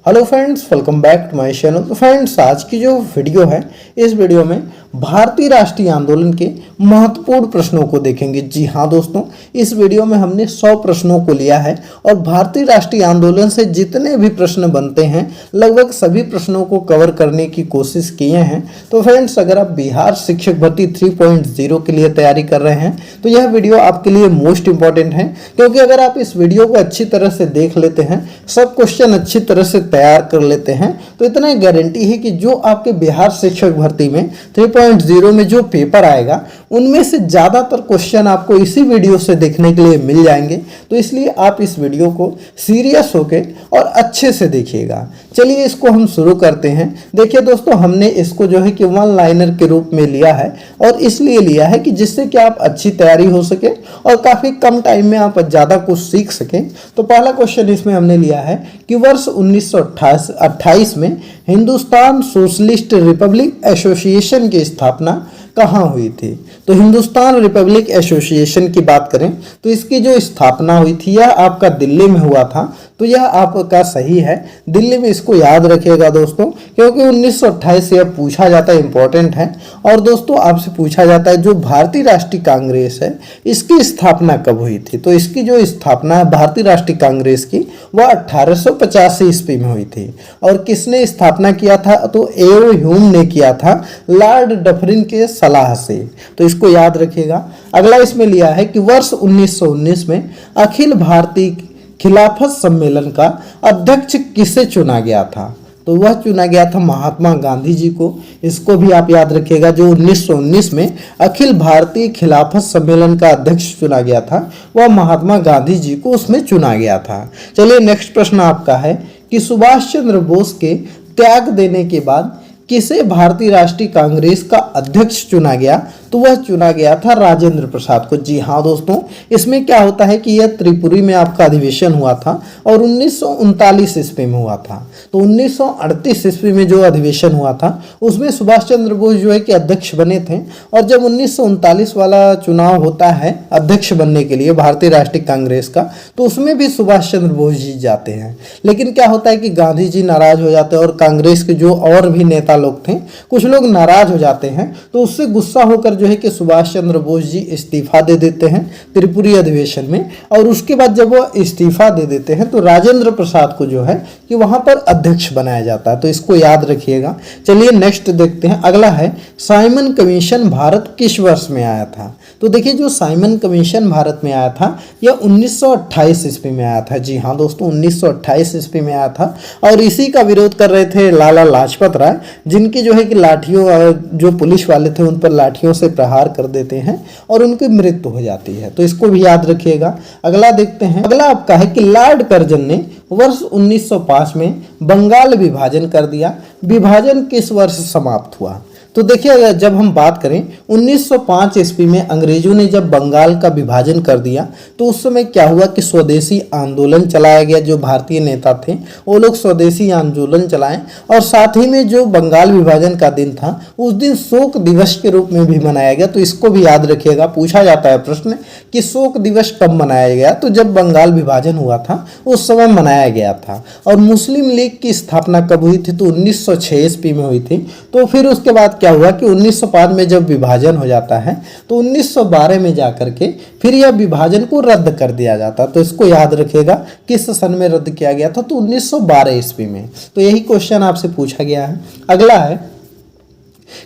Hello friends, welcome back to my channel. तो friends, आज की जो वीडियो है, इस वीडियो में भारतीय राष्ट्रीय आंदोलन के महत्वपूर्ण प्रश्नों को देखेंगे। जी हाँ दोस्तों, इस वीडियो में हमने 100 प्रश्नों को लिया है और भारतीय राष्ट्रीय आंदोलन से जितने भी प्रश्न बनते हैं लगभग सभी प्रश्नों को कवर करने की कोशिश किए हैं। तो फ्रेंड्स, अगर आप बिहार शिक्षक भर्ती 3.0 के लिए तैयारी कर रहे हैं तो यह वीडियो आपके लिए मोस्ट इंपॉर्टेंट है, क्योंकि अगर आप इस वीडियो को अच्छी तरह से देख लेते हैं, सब क्वेश्चन अच्छी तरह से तैयार कर लेते हैं, तो इतना गारंटी है कि जो आपके बिहार शिक्षक भर्ती में 3.0 में जो पेपर आएगा उनमें से ज़्यादातर क्वेश्चन आपको इसी वीडियो से देखने के लिए मिल जाएंगे। तो इसलिए आप इस वीडियो को सीरियस होकर और अच्छे से देखिएगा। चलिए इसको हम शुरू करते हैं। देखिए दोस्तों, हमने इसको जो है कि वन लाइनर के रूप में लिया है और इसलिए लिया है कि जिससे कि आप अच्छी तैयारी हो सके और काफ़ी कम टाइम में आप ज़्यादा कुछ सीख सकें। तो पहला क्वेश्चन इसमें हमने लिया है कि वर्ष 1928 में हिंदुस्तान सोशलिस्ट रिपब्लिक एसोसिएशन की स्थापना कहाँ हुई थी। तो हिंदुस्तान रिपब्लिक एसोसिएशन की बात करें तो इसकी जो स्थापना हुई थी यह आपका दिल्ली में हुआ था। तो यह आपका सही है, दिल्ली में। इसको याद रखिएगा दोस्तों, क्योंकि 1928 से अब पूछा जाता है, इंपॉर्टेंट है। और दोस्तों आपसे पूछा जाता है जो भारतीय राष्ट्रीय कांग्रेस है इसकी स्थापना कब हुई थी। तो इसकी जो स्थापना है भारतीय राष्ट्रीय कांग्रेस की वह 1885 ईस्वी में हुई थी। और किसने स्थापना किया था? तो एओ ह्यूम ने किया था, लॉर्ड डफरिन के सलाह से। तो इसको याद रखिएगा। अगला इसमें लिया है कि वर्ष 1919 में अखिल भारतीय खिलाफत सम्मेलन का अध्यक्ष किसे चुना गया था। तो वह चुना गया था महात्मा गांधी जी को। इसको भी आप याद रखिएगा। जो 1919 में अखिल भारतीय खिलाफत सम्मेलन का अध्यक्ष चुना गया था वह महात्मा गांधी जी को उसमें चुना गया था। चलिए नेक्स्ट प्रश्न आपका है कि सुभाष चंद्र बोस के त्याग देने के बाद किसे भारतीय राष्ट्रीय कांग्रेस का अध्यक्ष चुना गया। तो वह चुना गया था राजेंद्र प्रसाद को। जी हाँ दोस्तों, इसमें क्या होता है कि यह त्रिपुरी में आपका अधिवेशन हुआ था और 1939 ईस्वी में हुआ था। तो 1938 ईस्वी में जो अधिवेशन हुआ था उसमें सुभाष चंद्र बोस जो है कि अध्यक्ष बने थे। और जब 1939 वाला चुनाव होता है अध्यक्ष बनने के लिए भारतीय राष्ट्रीय कांग्रेस का, तो उसमें भी सुभाष चंद्र बोस जीत जाते हैं। लेकिन क्या होता है कि गांधी जी नाराज हो जाते हैं और कांग्रेस के जो और भी नेता लोग थे कुछ लोग नाराज हो जाते हैं। तो उससे गुस्सा होकर जो है कि सुभाष चंद्र बोस जी इस्तीफा दे देते हैं त्रिपुरी अधिवेशन में। और उसके बाद जब वो इस्तीफा दे देते हैं तो राजेंद्र प्रसाद को जो है कि वहां पर अध्यक्ष बनाया जाता है। तो इसको याद रखिएगा। चलिए नेक्स्ट देखते हैं। अगला है साइमन कमीशन भारत किस वर्ष में आया था। तो देखिए जो साइमन कमीशन भारत में आया था यह 1928 ईस्वी में आया था। जी हाँ दोस्तों, 1928 ईस्वी में आया था। और इसी का विरोध कर रहे थे लाला लाजपत राय, जिनकी जो है कि लाठियों, जो पुलिस वाले थे उन पर लाठियों से प्रहार कर देते हैं और उनकी मृत्यु हो जाती है। तो इसको भी याद रखिएगा। अगला देखते हैं। अगला आपका है कि लॉर्ड कर्जन ने वर्ष 1905 में बंगाल विभाजन कर दिया। विभाजन किस वर्ष समाप्त हुआ। तो देखिए जब हम बात करें 1905 ईस्वी में अंग्रेजों ने जब बंगाल का विभाजन कर दिया तो उस समय क्या हुआ कि स्वदेशी आंदोलन चलाया गया। जो भारतीय नेता थे वो लोग स्वदेशी आंदोलन चलाएं और साथ ही में जो बंगाल विभाजन का दिन था उस दिन शोक दिवस के रूप में भी मनाया गया। तो इसको भी याद रखिएगा। पूछा जाता है प्रश्न कि शोक दिवस कब मनाया गया। तो जब बंगाल विभाजन हुआ था उस समय मनाया गया था। और मुस्लिम लीग की स्थापना कब हुई थी। तो 1906 ईस्वी में हुई थी। तो फिर उसके बाद क्या हुआ कि 1905 में जब विभाजन हो जाता है तो 1912 में जाकर के फिर यह विभाजन को रद्द कर दिया जाता। तो इसको याद रखिएगा किस सन में रद्द किया गया था। तो 1912 ईस्वी में। तो यही क्वेश्चन आपसे पूछा गया है। अगला है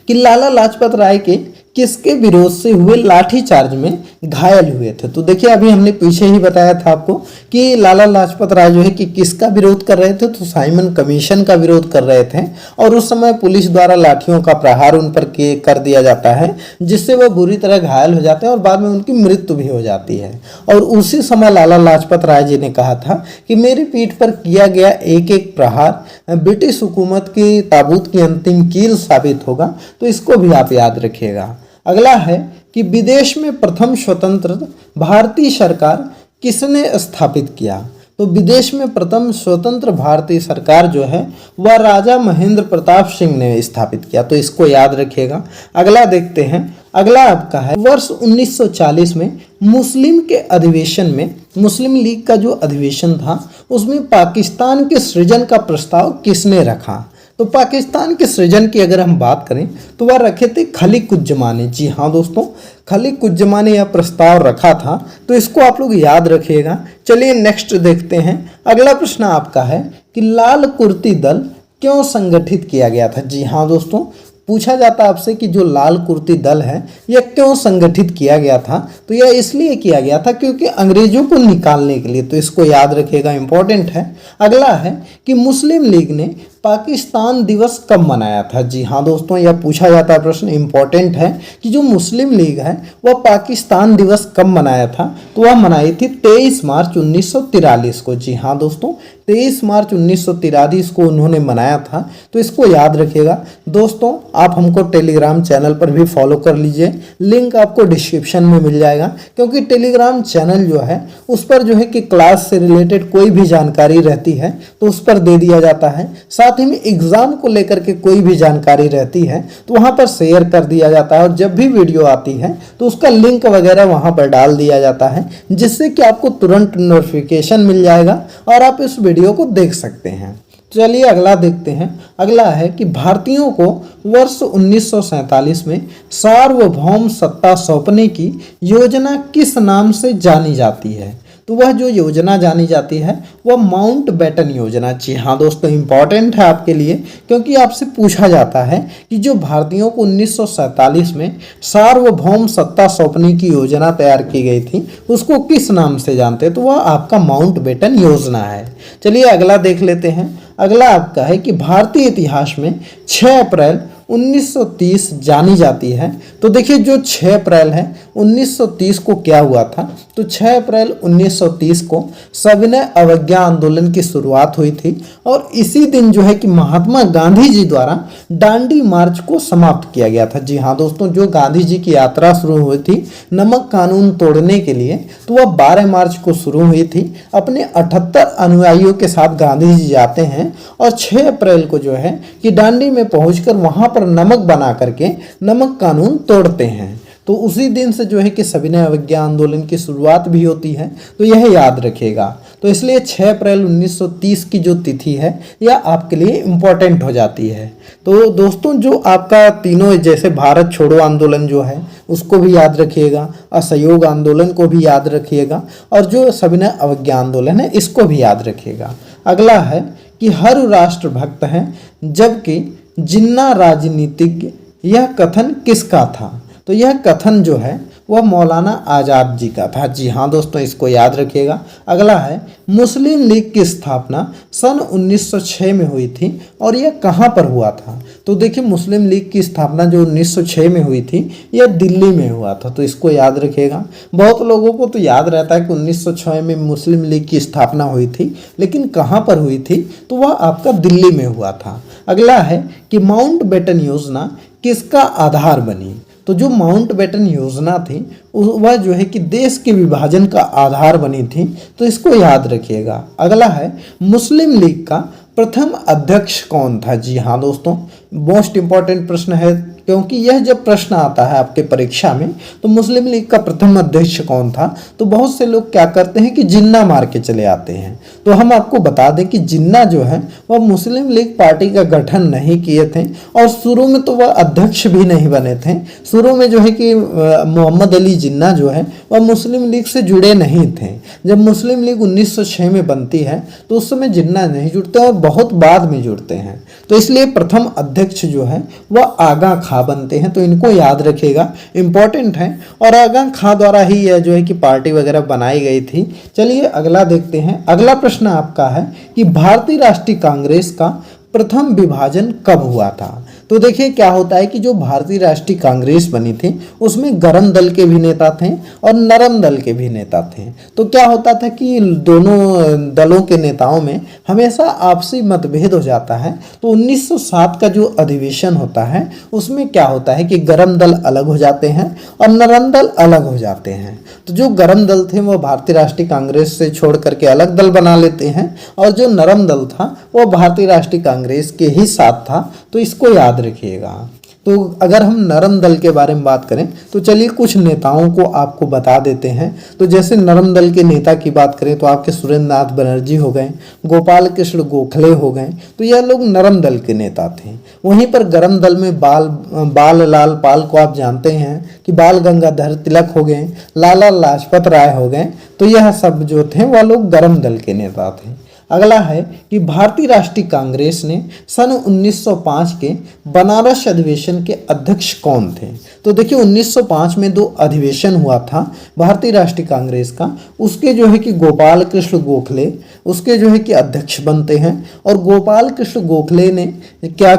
कि लाला लाजपत राय के किसके विरोध से हुए लाठीचार्ज में घायल हुए थे। तो देखिए अभी हमने पीछे ही बताया था आपको कि लाला लाजपत राय जो है कि किसका विरोध कर रहे थे। तो साइमन कमीशन का विरोध कर रहे थे और उस समय पुलिस द्वारा लाठियों का प्रहार उन पर कर दिया जाता है, जिससे वह बुरी तरह घायल हो जाते हैं और बाद में उनकी मृत्यु भी हो जाती है। और उसी समय लाला लाजपत राय जी ने कहा था कि मेरी पीठ पर किया गया एक एक प्रहार ब्रिटिश हुकूमत की ताबूत की अंतिम कील साबित होगा। तो इसको भी आप याद रखिएगा। अगला है कि विदेश में प्रथम स्वतंत्र भारतीय सरकार किसने स्थापित किया। तो विदेश में प्रथम स्वतंत्र भारतीय सरकार जो है वह राजा महेंद्र प्रताप सिंह ने स्थापित किया। तो इसको याद रखिएगा। अगला देखते हैं अगला आपका है वर्ष 1940 में मुस्लिम के अधिवेशन में, मुस्लिम लीग का जो अधिवेशन था उसमें पाकिस्तान के सृजन का प्रस्ताव किसने रखा? तो पाकिस्तान के सृजन की अगर हम बात करें तो वह रखे थे खलीकुज्जमा ने। जी हाँ दोस्तों, खलीकुज्जमा ने यह प्रस्ताव रखा था, तो इसको आप लोग याद रखिएगा। चलिए नेक्स्ट देखते हैं। अगला प्रश्न आपका है कि लाल कुर्ती दल क्यों संगठित किया गया था? जी हाँ दोस्तों, पूछा जाता है आपसे कि जो लाल कुर्ती दल है यह क्यों संगठित किया गया था? तो यह इसलिए किया गया था क्योंकि अंग्रेजों को निकालने के लिए, तो इसको याद रखिएगा, इंपॉर्टेंट है। अगला है कि मुस्लिम लीग ने पाकिस्तान दिवस कब मनाया था? जी हाँ दोस्तों, यह पूछा जाता है प्रश्न, इंपॉर्टेंट है कि जो मुस्लिम लीग है वह पाकिस्तान दिवस कब मनाया था? तो वह मनाई थी 23 मार्च 1943 को। जी हाँ दोस्तों, 23 मार्च 1943 को उन्होंने मनाया था, तो इसको याद रखिएगा। दोस्तों आप हमको टेलीग्राम चैनल पर भी फॉलो कर लीजिए, लिंक आपको डिस्क्रिप्शन में मिल जाएगा, क्योंकि टेलीग्राम चैनल जो है उस पर जो है कि क्लास से रिलेटेड कोई भी जानकारी रहती है तो उस पर दे दिया जाता है। साथ ही में एग्जाम को लेकर के कोई भी जानकारी रहती है तो वहां पर शेयर कर दिया जाता है, और जब भी वीडियो आती है तो उसका लिंक वगैरह वहां पर डाल दिया जाता है, जिससे कि आपको तुरंत नोटिफिकेशन मिल जाएगा और आप इस वीडियो को देख सकते हैं। चलिए अगला देखते हैं। अगला है कि भारतीयों को वर्ष 1947 में सार्वभौम सत्ता सौंपने की योजना किस नाम से जानी जाती है? तो वह जो योजना जानी जाती है वह माउंटबेटन योजना। जी हाँ दोस्तों, इंपॉर्टेंट है आपके लिए, क्योंकि आपसे पूछा जाता है कि जो भारतीयों को 1947 में सार्वभौम सत्ता सौंपने की योजना तैयार की गई थी उसको किस नाम से जानते हैं? तो वह आपका माउंटबेटन योजना है। चलिए अगला देख लेते हैं। अगला आपका है कि भारतीय इतिहास में 6 अप्रैल 1930 जानी जाती है। तो देखिए जो 6 अप्रैल है 1930 को क्या हुआ था? तो 6 अप्रैल 1930 को सविनय अवज्ञा आंदोलन की शुरुआत हुई थी, और इसी दिन जो है कि महात्मा गांधी जी द्वारा दांडी मार्च को समाप्त किया गया था। जी हाँ दोस्तों, जो गांधी जी की यात्रा शुरू हुई थी नमक कानून तोड़ने के लिए, तो वह 12 मार्च को शुरू हुई थी। अपने 78 अनुयायियों के साथ गांधी जी जाते हैं और 6 अप्रैल को जो है कि दांडी में पहुंचकर वहां पर नमक बना करके नमक कानून तोड़ते हैं। तो उसी दिन से जो है कि सविनय अवज्ञा आंदोलन की शुरुआत भी होती है, तो यह याद रखिएगा। तो इसलिए 6 अप्रैल 1930 की जो तिथि है यह आपके लिए इम्पोर्टेंट हो जाती है। तो दोस्तों जो आपका तीनों, जैसे भारत छोड़ो आंदोलन जो है उसको भी याद रखिएगा, असहयोग आंदोलन को भी याद रखिएगा, और जो सविनय अवज्ञा आंदोलन है इसको भी याद रखिएगा। अगला है कि हर राष्ट्र भक्त है जबकि जिन्ना राजनीतिज्ञ, यह कथन किसका था? तो यह कथन जो है वह मौलाना आज़ाद जी का था। जी हाँ दोस्तों, इसको याद रखिएगा। अगला है मुस्लिम लीग की स्थापना सन 1906 में हुई थी, और यह कहाँ पर हुआ था? तो देखिए मुस्लिम लीग की स्थापना जो 1906 में हुई थी यह दिल्ली में हुआ था, तो इसको याद रखिएगा। बहुत लोगों को तो याद रहता है कि 1906 में मुस्लिम लीग की स्थापना हुई थी, लेकिन कहाँ पर हुई थी? तो वह आपका दिल्ली में हुआ था। अगला है कि माउंटबेटन योजना किसका आधार बनी? तो जो माउंटबेटन योजना थी वह जो है कि देश के विभाजन का आधार बनी थी, तो इसको याद रखिएगा। अगला है मुस्लिम लीग का प्रथम अध्यक्ष कौन था? जी हाँ दोस्तों, मोस्ट इंपॉर्टेंट प्रश्न है, क्योंकि यह जब प्रश्न आता है आपके परीक्षा में तो मुस्लिम लीग का प्रथम अध्यक्ष कौन था, तो बहुत से लोग क्या करते हैं कि जिन्ना मार के चले आते हैं। तो हम आपको बता दें कि जिन्ना जो है वह मुस्लिम लीग पार्टी का गठन नहीं किए थे, और शुरू में तो वह अध्यक्ष भी नहीं बने थे। शुरू में जो है कि मोहम्मद अली जिन्ना जो है वह मुस्लिम लीग से जुड़े नहीं थे। जब मुस्लिम लीग 1906 में बनती है तो उस समय जिन्ना नहीं जुड़ते और बहुत बाद में जुड़ते हैं, तो इसलिए प्रथम अध्यक्ष जो है वह आगा खां बनते हैं, तो इनको याद रखिएगा, इंपॉर्टेंट है। और आगा खां द्वारा ही यह जो है कि पार्टी वगैरह बनाई गई थी। चलिए अगला देखते हैं। अगला प्रश्न आपका है कि भारतीय राष्ट्रीय कांग्रेस का प्रथम विभाजन कब हुआ था? तो देखिए क्या होता है कि जो भारतीय राष्ट्रीय कांग्रेस बनी थी उसमें गरम दल के भी नेता थे और नरम दल के भी नेता थे। तो क्या होता था कि दोनों दलों के नेताओं में हमेशा आपसी मतभेद हो जाता है। तो 1907 का जो अधिवेशन होता है उसमें क्या होता है कि गरम दल अलग हो जाते हैं और नरम दल अलग हो जाते हैं। तो जो गरम दल थे वो भारतीय राष्ट्रीय कांग्रेस से छोड़ करके अलग दल बना लेते हैं, और जो नरम दल था वो भारतीय राष्ट्रीय कांग्रेस के ही साथ था, तो इसको याद रखिएगा। तो अगर हम नरम दल के बारे में बात करें तो चलिए कुछ नेताओं को आपको बता देते हैं। तो जैसे नरम दल के नेता की बात करें तो आपके सुरेंद्र नाथ बनर्जी हो गए, गोपाल कृष्ण गोखले हो गए, तो यह लोग नरम दल के नेता थे। वहीं पर गरम दल में बाल लाल पाल को आप जानते हैं कि बाल गंगाधर तिलक हो गए, लाला लाजपत राय हो गए, तो यह सब जो थे वह लोग गरम दल के नेता थे। अगला है कि भारतीय राष्ट्रीय कांग्रेस ने सन 1905 के बनारस अधिवेशन के अध्यक्ष कौन थे। तो देखिए 1905 में 2 अधिवेशन हुआ था भारतीय राष्ट्रीय कांग्रेस का, उसके जो है कि गोपाल कृष्ण गोखले उसके जो है कि अध्यक्ष बनते हैं। और गोपाल कृष्ण गोखले ने क्या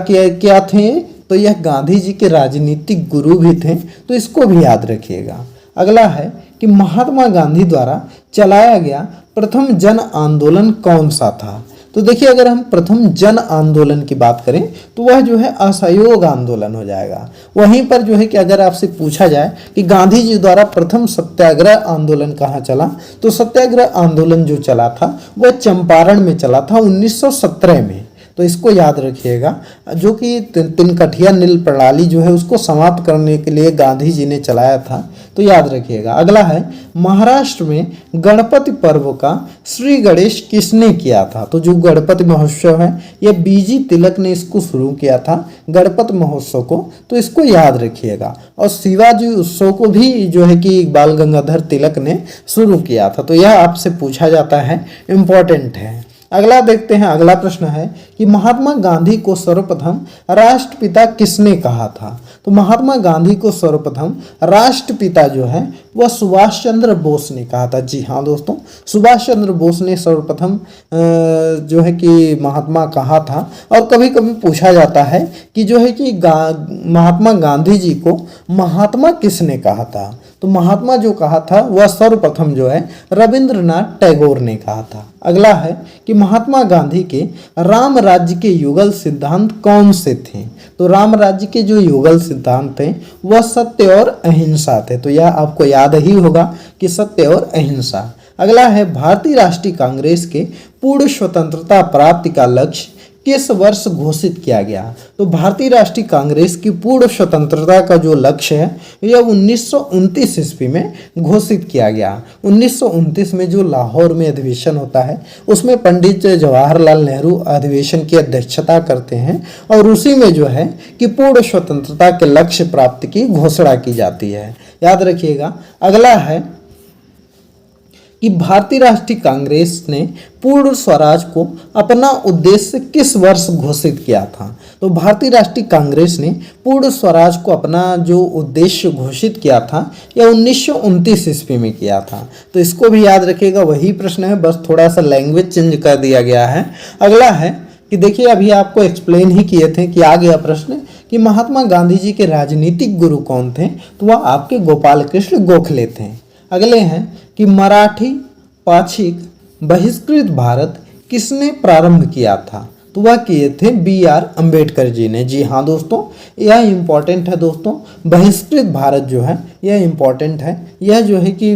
थे, तो यह गांधी जी के राजनीतिक गुरु भी थे, तो इसको भी याद रखिएगा। अगला है कि महात्मा गांधी द्वारा चलाया गया प्रथम जन आंदोलन कौन सा था। तो देखिए अगर हम प्रथम जन आंदोलन की बात करें तो वह जो है असहयोग आंदोलन हो जाएगा। वहीं पर जो है कि अगर आपसे पूछा जाए कि गांधी जी द्वारा प्रथम सत्याग्रह आंदोलन कहाँ चला, तो सत्याग्रह आंदोलन जो चला था वह चंपारण में चला था 1917 में। तो इसको याद रखिएगा, जो कि तिनकठिया नील प्रणाली जो है उसको समाप्त करने के लिए गांधी जी ने चलाया था, तो याद रखिएगा। अगला है महाराष्ट्र में गणपति पर्व का श्री गणेश किसने किया था। तो जो गणपति महोत्सव है यह बीजी तिलक ने इसको शुरू किया था गणपति महोत्सव को, तो इसको याद रखिएगा। और शिवाजी उत्सव को भी जो है कि बाल गंगाधर तिलक ने शुरू किया था, तो यह आपसे पूछा जाता है, इम्पोर्टेंट है। अगला देखते हैं, अगला प्रश्न है कि महात्मा गांधी को सर्वप्रथम राष्ट्रपिता किसने कहा था। तो महात्मा गांधी को सर्वप्रथम राष्ट्रपिता जो है वह सुभाष चंद्र बोस ने कहा था। जी हाँ दोस्तों, सुभाष चंद्र बोस ने सर्वप्रथम जो है कि महात्मा कहा था। और कभी कभी पूछा जाता है कि जो है कि महात्मा गांधी जी को महात्मा किसने कहा था। तो महात्मा जो कहा था वह सर्वप्रथम जो है रविंद्रनाथ टैगोर ने कहा था। अगला है कि महात्मा गांधी के राम राज्य के युगल सिद्धांत कौन से थे। तो राम राज्य के जो युगल सिद्धांत थे वह सत्य और अहिंसा थे, तो यह आपको याद ही होगा कि सत्य और अहिंसा। अगला है भारतीय राष्ट्रीय कांग्रेस के पूर्ण स्वतंत्रता प्राप्ति का लक्ष्य किस वर्ष घोषित किया गया। तो भारतीय राष्ट्रीय कांग्रेस की पूर्ण स्वतंत्रता का जो लक्ष्य है यह 1929 ईस्वी में घोषित किया गया। 1929 में जो लाहौर में अधिवेशन होता है उसमें पंडित जवाहरलाल नेहरू अधिवेशन की अध्यक्षता करते हैं और उसी में जो है कि पूर्ण स्वतंत्रता के लक्ष्य प्राप्ति की घोषणा की जाती है, याद रखिएगा। अगला है कि भारतीय राष्ट्रीय कांग्रेस ने पूर्ण स्वराज को अपना उद्देश्य किस वर्ष घोषित किया था। तो भारतीय राष्ट्रीय कांग्रेस ने पूर्ण स्वराज को अपना जो उद्देश्य घोषित किया था यह 1929 ईस्वी में किया था, तो इसको भी याद रखिएगा। वही प्रश्न है, बस थोड़ा सा लैंग्वेज चेंज कर दिया गया है। अगला है कि देखिए अभी आपको एक्सप्लेन ही किए थे कि आ गया प्रश्न कि महात्मा गांधी जी के राजनीतिक गुरु कौन थे, तो वह आपके गोपाल कृष्ण गोखले थे। अगले हैं कि मराठी पाक्षिक बहिष्कृत भारत किसने प्रारंभ किया था। तो वह किए थे B.R. अम्बेडकर जी ने। जी हाँ दोस्तों, यह इम्पॉर्टेंट है दोस्तों, बहिष्कृत भारत जो है यह इम्पॉर्टेंट है। यह जो है कि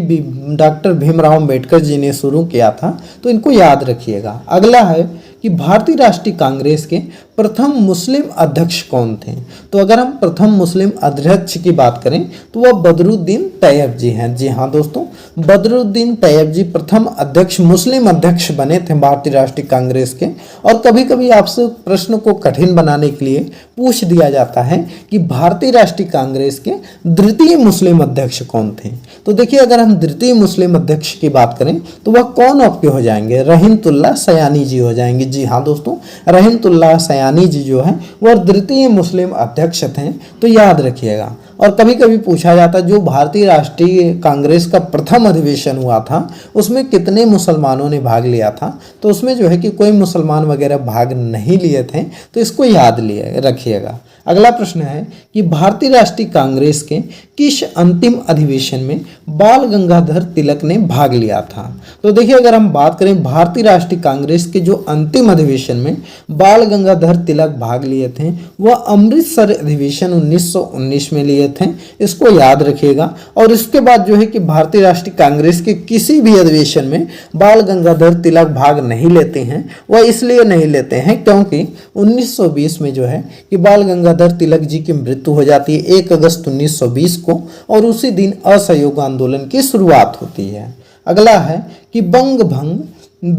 डॉक्टर भीमराव अम्बेडकर जी ने शुरू किया था, तो इनको याद रखिएगा। अगला है कि भारतीय राष्ट्रीय कांग्रेस के प्रथम मुस्लिम अध्यक्ष कौन थे। तो अगर हम प्रथम मुस्लिम अध्यक्ष की बात करें तो वह बदरुद्दीन तैयब जी हैं। जी हाँ दोस्तों, बदरुद्दीन तैयब जी प्रथम अध्यक्ष मुस्लिम अध्यक्ष बने थे भारतीय राष्ट्रीय कांग्रेस के। और कभी कभी आपसे प्रश्न को कठिन बनाने के लिए पूछ दिया जाता है कि भारतीय राष्ट्रीय कांग्रेस के द्वितीय मुस्लिम अध्यक्ष कौन थे। तो देखिए अगर हम द्वितीय मुस्लिम अध्यक्ष की बात करें तो वह कौन आपके हो जाएंगे, रहीमतुल्लाह सयानी जी हो जाएंगे। जी हाँ दोस्तों, रहीमतुल्लाह सयानी जी जो है वह द्वितीय मुस्लिम अध्यक्ष थे, तो याद रखिएगा। और कभी कभी पूछा जाता जो भारतीय राष्ट्रीय कांग्रेस का प्रथम अधिवेशन हुआ था उसमें कितने मुसलमानों ने भाग लिया था, तो उसमें जो है कि कोई मुसलमान वगैरह भाग नहीं लिए थे, तो इसको याद रखिएगा। अगला प्रश्न है कि भारतीय राष्ट्रीय कांग्रेस के किस अंतिम अधिवेशन में बाल गंगाधर तिलक ने भाग लिया था। तो देखिए अगर हम बात करें भारतीय राष्ट्रीय कांग्रेस के जो अंतिम अधिवेशन में बाल गंगाधर तिलक भाग लिए थे वह अमृतसर अधिवेशन 1919 में लिए थे, इसको याद रखिएगा। और इसके बाद जो है कि भारतीय राष्ट्रीय कांग्रेस के किसी भी अधिवेशन में बाल गंगाधर तिलक भाग नहीं लेते हैं। वह इसलिए नहीं लेते हैं क्योंकि 1920 में जो है कि बाल गंगाधर गंगाधर तिलक जी की मृत्यु हो जाती है 1 अगस्त 1920 को, और उसी दिन असहयोग आंदोलन की शुरुआत होती है। अगला है कि बंग भंग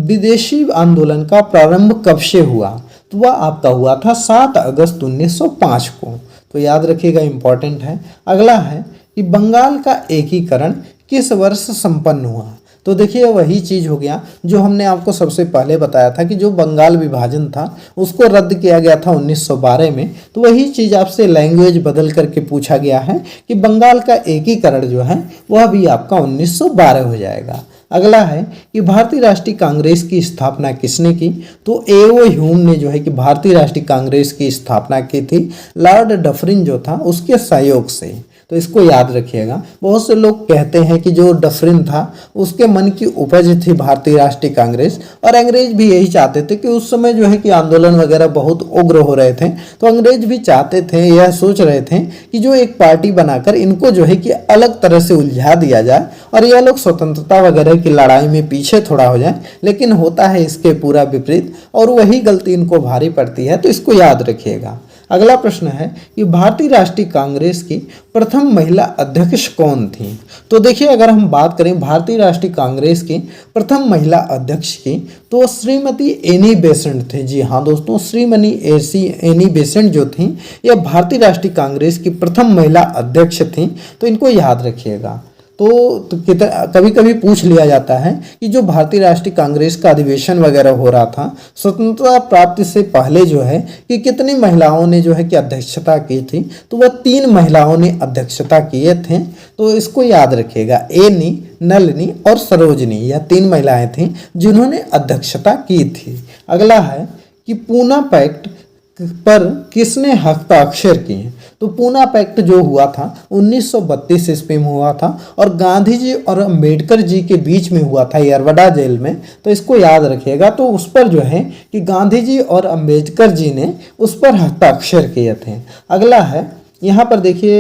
विदेशी आंदोलन का प्रारंभ कब से हुआ, तो वह आपका हुआ था 7 अगस्त 1905 को, तो याद रखिएगा, इंपॉर्टेंट है। अगला है कि बंगाल का एकीकरण किस वर्ष संपन्न हुआ, तो देखिए वही चीज़ हो गया जो हमने आपको सबसे पहले बताया था कि जो बंगाल विभाजन था उसको रद्द किया गया था 1912 में, तो वही चीज़ आपसे लैंग्वेज बदल करके पूछा गया है कि बंगाल का एकीकरण जो है वह भी आपका 1912 हो जाएगा। अगला है कि भारतीय राष्ट्रीय कांग्रेस की स्थापना किसने की, तो एओ ह्यूम ने जो है कि भारतीय राष्ट्रीय कांग्रेस की स्थापना की थी लॉर्ड डफरिन जो था उसके सहयोग से, तो इसको याद रखिएगा। बहुत से लोग कहते हैं कि जो डफरिन था उसके मन की उपज थी भारतीय राष्ट्रीय कांग्रेस, और अंग्रेज भी यही चाहते थे कि उस समय जो है कि आंदोलन वगैरह बहुत उग्र हो रहे थे, तो अंग्रेज भी चाहते थे, यह सोच रहे थे कि जो एक पार्टी बनाकर इनको जो है कि अलग तरह से उलझा दिया जाए और यह लोग स्वतंत्रता वगैरह की लड़ाई में पीछे थोड़ा हो जाए, लेकिन होता है इसके पूरा विपरीत, और वही गलती इनको भारी पड़ती है, तो इसको याद रखिएगा। अगला प्रश्न है कि भारतीय राष्ट्रीय कांग्रेस की प्रथम महिला अध्यक्ष कौन थी, तो देखिए अगर हम बात करें भारतीय राष्ट्रीय कांग्रेस की प्रथम महिला अध्यक्ष की, तो श्रीमती एनी बेसेंट थे। जी हाँ दोस्तों, श्रीमती एनी बेसेंट जो थी यह भारतीय राष्ट्रीय कांग्रेस की प्रथम महिला अध्यक्ष थी, तो इनको याद रखिएगा। तो कभी कभी पूछ लिया जाता है कि जो भारतीय राष्ट्रीय कांग्रेस का अधिवेशन वगैरह हो रहा था स्वतंत्रता प्राप्ति से पहले जो है कि कितनी महिलाओं ने जो है कि अध्यक्षता की थी, तो वह 3 महिलाओं ने अध्यक्षता किए थे, तो इसको याद रखिएगा। एनी, नलिनी और सरोजनी, यह 3 महिलाएं थीं जिन्होंने अध्यक्षता की थी। अगला है कि पूना पैक्ट पर किसने हस्ताक्षर किए, तो पूना पैक्ट जो हुआ था 1932 ईस्वी में हुआ था और गांधी जी और अंबेडकर जी के बीच में हुआ था यरवड़ा जेल में, तो इसको याद रखिएगा। तो उस पर जो है कि गांधी जी और अंबेडकर जी ने उस पर हस्ताक्षर किए थे। अगला है यहाँ पर देखिए,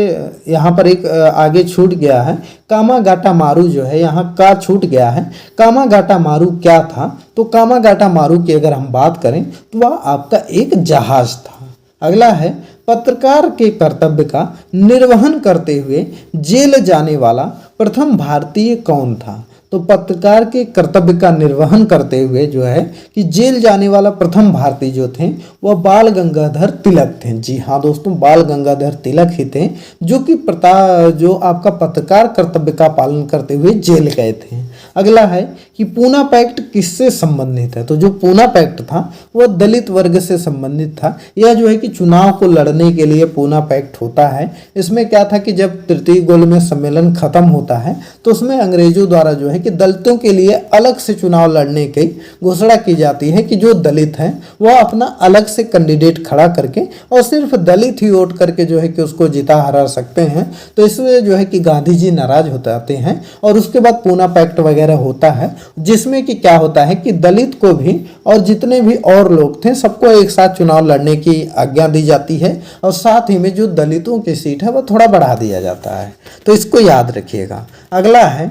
यहाँ पर एक आगे छूट गया है, कामागाटा मारू जो है यहाँ का छूट गया है। कामागाटा मारू क्या था, तो कामागाटा मारू की अगर हम बात करें तो वह आपका एक जहाज था। अगला है पत्रकार के कर्तव्य का निर्वहन करते हुए जेल जाने वाला प्रथम भारतीय कौन था, तो पत्रकार के कर्तव्य का निर्वहन करते हुए जो है कि जेल जाने वाला प्रथम भारतीय जो थे वह बाल गंगाधर तिलक थे। जी हाँ दोस्तों, बाल गंगाधर तिलक ही थे जो कि जो आपका पत्रकार कर्तव्य का पालन करते हुए जेल गए थे। अगला है कि पूना पैक्ट किससे संबंधित है, तो जो पूना पैक्ट था वह दलित वर्ग से संबंधित था। यह जो है कि चुनाव को लड़ने के लिए पूना पैक्ट होता है। इसमें क्या था कि जब तृतीय गोलमेज सम्मेलन खत्म होता है तो उसमें अंग्रेजों द्वारा जो है कि दलितों के लिए अलग से चुनाव लड़ने की घोषणा की जाती है कि जो दलित हैं वह अपना अलग से कैंडिडेट खड़ा करके और सिर्फ दलित ही वोट करके जो है कि उसको जिता हरा सकते हैं। तो इसमें जो है कि गांधी जी नाराज हो जाते हैं और उसके बाद पूना पैक्ट वगैरह होता है, जिसमें कि क्या होता है कि दलित को भी और जितने भी और लोग थे सबको एक साथ चुनाव लड़ने की आज्ञा दी जाती है और साथ ही में जो दलितों की सीट है वह थोड़ा बढ़ा दिया जाता है। तो इसको याद रखिएगा। अगला है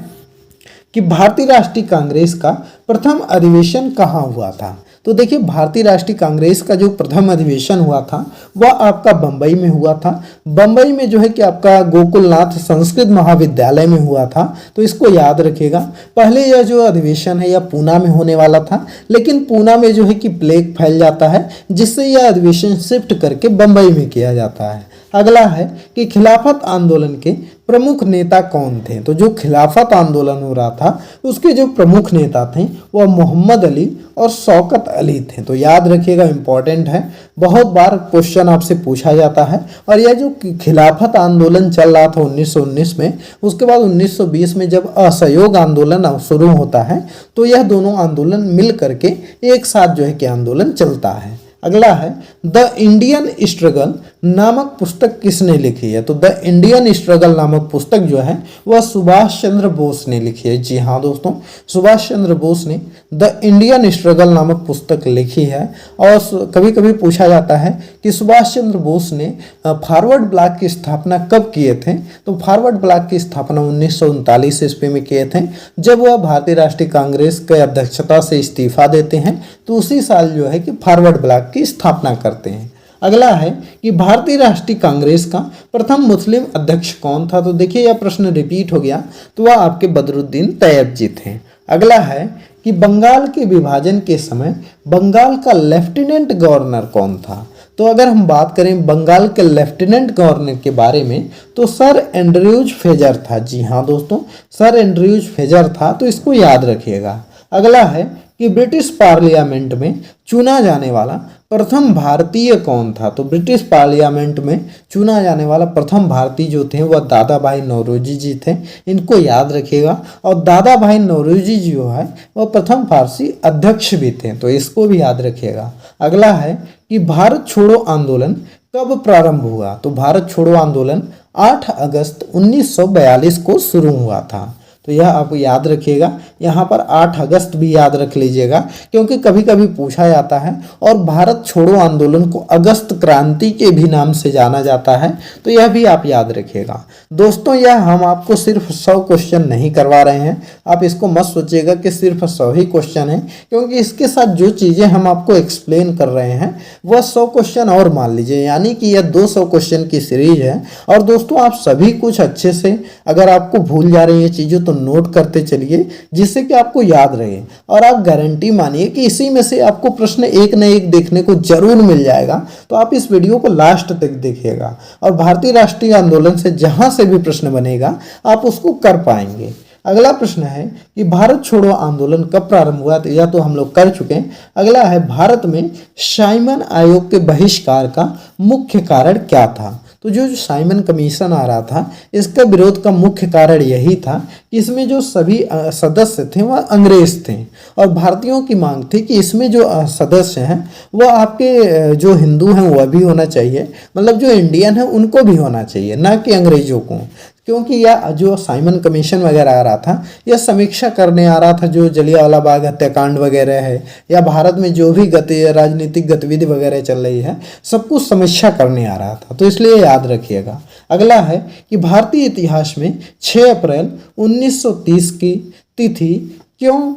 कि भारतीय राष्ट्रीय कांग्रेस का प्रथम अधिवेशन कहाँ हुआ था, तो देखिए भारतीय राष्ट्रीय कांग्रेस का जो प्रथम अधिवेशन हुआ था वह आपका बंबई में हुआ था। बंबई में जो है कि आपका गोकुलनाथ संस्कृत महाविद्यालय में हुआ था, तो इसको याद रखिएगा। पहले यह जो अधिवेशन है यह पूना में होने वाला था, लेकिन पूना में जो है कि प्लेग फैल जाता है जिससे यह अधिवेशन शिफ्ट करके बंबई में किया जाता है। अगला है कि खिलाफत आंदोलन के प्रमुख नेता कौन थे, तो जो खिलाफत आंदोलन हो रहा था उसके जो प्रमुख नेता थे वह मोहम्मद अली और शौकत अली थे। तो याद रखिएगा, इंपॉर्टेंट है, बहुत बार क्वेश्चन आपसे पूछा जाता है। और यह जो खिलाफत आंदोलन चल रहा था 1919 में, उसके बाद 1920 में जब असहयोग आंदोलन शुरू होता है तो यह दोनों आंदोलन मिल करके एक साथ जो है कि आंदोलन चलता है। अगला है द इंडियन स्ट्रगल नामक पुस्तक किसने लिखी है, तो द इंडियन स्ट्रगल नामक पुस्तक जो है वह सुभाष चंद्र बोस ने लिखी है। जी हाँ दोस्तों, सुभाष चंद्र बोस ने द इंडियन स्ट्रगल नामक पुस्तक लिखी है। और कभी कभी पूछा जाता है कि सुभाष चंद्र बोस ने फॉरवर्ड ब्लॉक की स्थापना कब किए थे, तो फॉरवर्ड ब्लॉक की स्थापना 1939 ईस्वी में किए थे, जब वह भारतीय राष्ट्रीय कांग्रेस के अध्यक्षता से इस्तीफा देते हैं, तो उसी साल जो है कि फॉरवर्ड ब्लॉक की स्थापना करते हैं। अगला है कि भारतीय राष्ट्रीय कांग्रेस का प्रथम मुस्लिम अध्यक्ष कौन था। तो देखिए यह प्रश्न रिपीट हो गया, तो वह आपके बदरुद्दीन तैयब जी थे। अगला है कि बंगाल के विभाजन के समय बंगाल का लेफ्टिनेंट गवर्नर कौन था। तो अगर हम बात करें बंगाल के लेफ्टिनेंट गवर्नर के बारे में तो सर एंड्रयूज फ्रेजर था। जी हाँ दोस्तों, सर एंड्रयूज फ्रेजर था, तो इसको याद रखिएगा। अगला है कि ब्रिटिश पार्लियामेंट में चुना जाने वाला प्रथम भारतीय कौन था। तो ब्रिटिश पार्लियामेंट में चुना जाने वाला प्रथम भारतीय जो थे वह दादा भाई नौरोजी जी थे, इनको याद रखिएगा। और दादा भाई नौरोजी जी जो है वह प्रथम फारसी अध्यक्ष भी थे, तो इसको भी याद रखिएगा। अगला है कि भारत छोड़ो आंदोलन कब प्रारंभ हुआ। तो भारत छोड़ो आंदोलन 8 अगस्त 1942 को शुरू हुआ था, तो यह आप याद रखिएगा। यहाँ पर 8 अगस्त भी याद रख लीजिएगा, क्योंकि कभी कभी पूछा जाता है। और भारत छोड़ो आंदोलन को अगस्त क्रांति के भी नाम से जाना जाता है, तो यह भी आप याद रखिएगा। दोस्तों यह हम आपको सिर्फ 100 क्वेश्चन नहीं करवा रहे हैं, आप इसको मत सोचिएगा कि सिर्फ 100 ही क्वेश्चन है, क्योंकि इसके साथ जो चीज़ें हम आपको एक्सप्लेन कर रहे हैं वह 100 क्वेश्चन और मान लीजिए, यानी कि यह 200 क्वेश्चन की सीरीज है। और दोस्तों आप सभी कुछ अच्छे से, अगर आपको भूल जा रही है चीज़ें तो नोट करते चलिए, जिससे कि आपको याद रहे। और आप गारंटी मानिए कि इसी में से आपको प्रश्न एक न एक देखने को जरूर मिल जाएगा, तो आप इस वीडियो को लास्ट तक देखिएगा। और भारतीय राष्ट्रीय आंदोलन से जहां से भी प्रश्न बनेगा आप उसको कर पाएंगे। अगला प्रश्न है कि भारत छोड़ो आंदोलन कब प्रारंभ हुआ। तो यह तो हम लोग कर चुके हैं। अगला है भारत में साइमन आयोग के बहिष्कार का मुख्य कारण क्या था। तो जो साइमन कमीशन आ रहा था, इसका विरोध का मुख्य कारण यही था कि इसमें जो सभी सदस्य थे वह अंग्रेज थे, और भारतीयों की मांग थी कि इसमें जो सदस्य हैं वह आपके जो हिंदू हैं वह भी होना चाहिए, मतलब जो इंडियन है उनको भी होना चाहिए, ना कि अंग्रेजों को। क्योंकि यह जो साइमन कमीशन वगैरह आ रहा था यह समीक्षा करने आ रहा था जो जलियांवाला बाग हत्याकांड वगैरह है, या भारत में जो भी राजनीतिक गतिविधि वगैरह चल रही है सब कुछ समीक्षा करने आ रहा था, तो इसलिए याद रखिएगा। अगला है कि भारतीय इतिहास में 6 अप्रैल 1930 की तिथि क्यों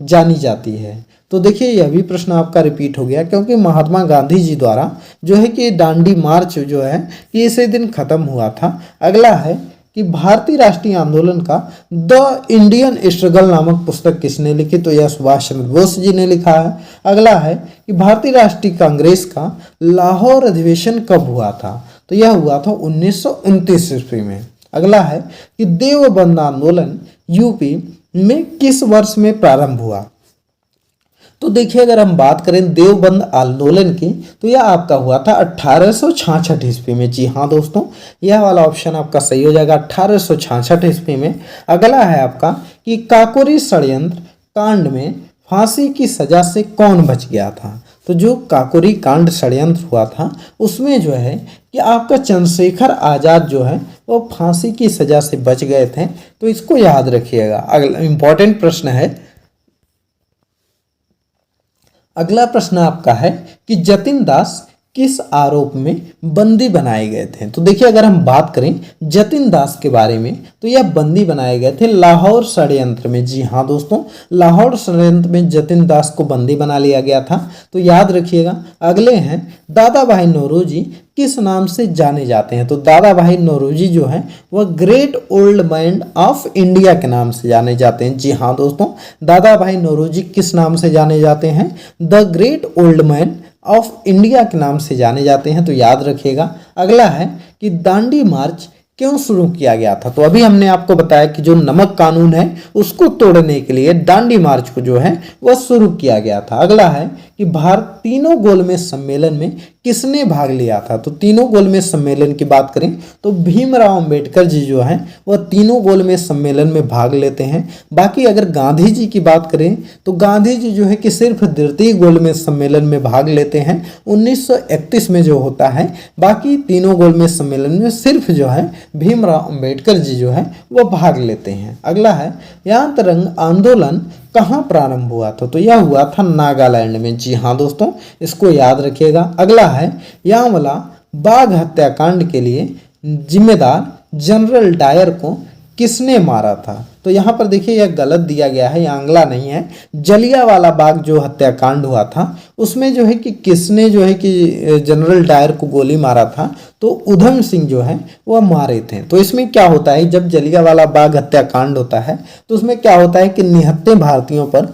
जानी जाती है। तो देखिए यह भी प्रश्न आपका रिपीट हो गया, क्योंकि महात्मा गांधी जी द्वारा जो है कि दांडी मार्च जो है कि इसी दिन खत्म हुआ था। अगला है कि भारतीय राष्ट्रीय आंदोलन का द इंडियन स्ट्रगल नामक पुस्तक किसने लिखी। तो यह सुभाष चंद्र बोस जी ने लिखा है। अगला है कि भारतीय राष्ट्रीय कांग्रेस का लाहौर अधिवेशन कब हुआ था। तो यह हुआ था 1929 ईस्वी में। अगला है कि देवबंद आंदोलन यूपी में किस वर्ष में प्रारंभ हुआ। तो देखिए अगर हम बात करें देवबंद आंदोलन की तो यह आपका हुआ था 1866 ईस्वी में। जी हाँ दोस्तों, यह वाला ऑप्शन आपका सही हो जाएगा, 1866 ईस्वी में। अगला है आपका कि काकोरी षड्यंत्र कांड में फांसी की सजा से कौन बच गया था। तो जो काकोरी कांड षड्यंत्र हुआ था उसमें जो है कि आपका चंद्रशेखर आजाद जो है वो फांसी की सजा से बच गए थे, तो इसको याद रखिएगा। अगला इंपॉर्टेंट प्रश्न है। अगला प्रश्न आपका है कि जतिन दास किस आरोप में बंदी बनाए गए थे। तो देखिए अगर हम बात करें जतिन दास के बारे में तो यह बंदी बनाए गए थे लाहौर षड्यंत्र में। जी हाँ दोस्तों, लाहौर षड्यंत्र में जतिन दास को बंदी बना लिया गया था, तो याद रखिएगा। अगले हैं दादा भाई नौरोजी किस नाम से जाने जाते हैं। तो दादा भाई नौरोजी जो है वह great old man of India के नाम से जाने जाते हैं। जी हाँ दोस्तों, दादा भाई नौरोजी किस नाम से जाने जाते हैं, the great old man of India के नाम से जाने जाते हैं, तो याद रखिएगा। अगला है कि दांडी मार्च क्यों शुरू किया गया था। तो अभी हमने आपको बताया कि जो नमक कानून है उसको तोड़ने के लिए दांडी मार्च को जो है वह शुरू किया गया था। अगला है कि भारत तीनों गोलमेज सम्मेलन में किसने भाग लिया था। तो तीनों गोलमेज सम्मेलन की बात करें तो भीमराव अंबेडकर जी जो हैं वह तीनों गोलमेज सम्मेलन में भाग लेते हैं। बाकी अगर गांधी जी की बात करें तो गांधी जी जो है कि सिर्फ द्वितीय गोलमेज सम्मेलन में भाग लेते हैं 1931 में जो होता है। बाकी तीनों गोलमेज सम्मेलन में सिर्फ जो है भीमराव अंबेडकर जी जो है वह भाग लेते हैं। अगला है यांतरंग आंदोलन कहाँ प्रारंभ हुआ था। तो यह हुआ था नागालैंड में। जी हाँ दोस्तों, इसको याद रखिएगा। अगला है यांवला बाघ हत्याकांड के लिए जिम्मेदार जनरल डायर को किसने मारा था। तो यहाँ पर देखिए यह गलत दिया गया है, यह आंग्ला नहीं है। जलियांवाला बाग जो हत्याकांड हुआ था उसमें जो है कि किसने जो है कि जनरल डायर को गोली मारा था, तो उधम सिंह जो है वह मारे थे। तो इसमें क्या होता है, जब जलियांवाला बाग हत्याकांड होता है तो उसमें क्या होता है कि निहत्थे भारतीयों पर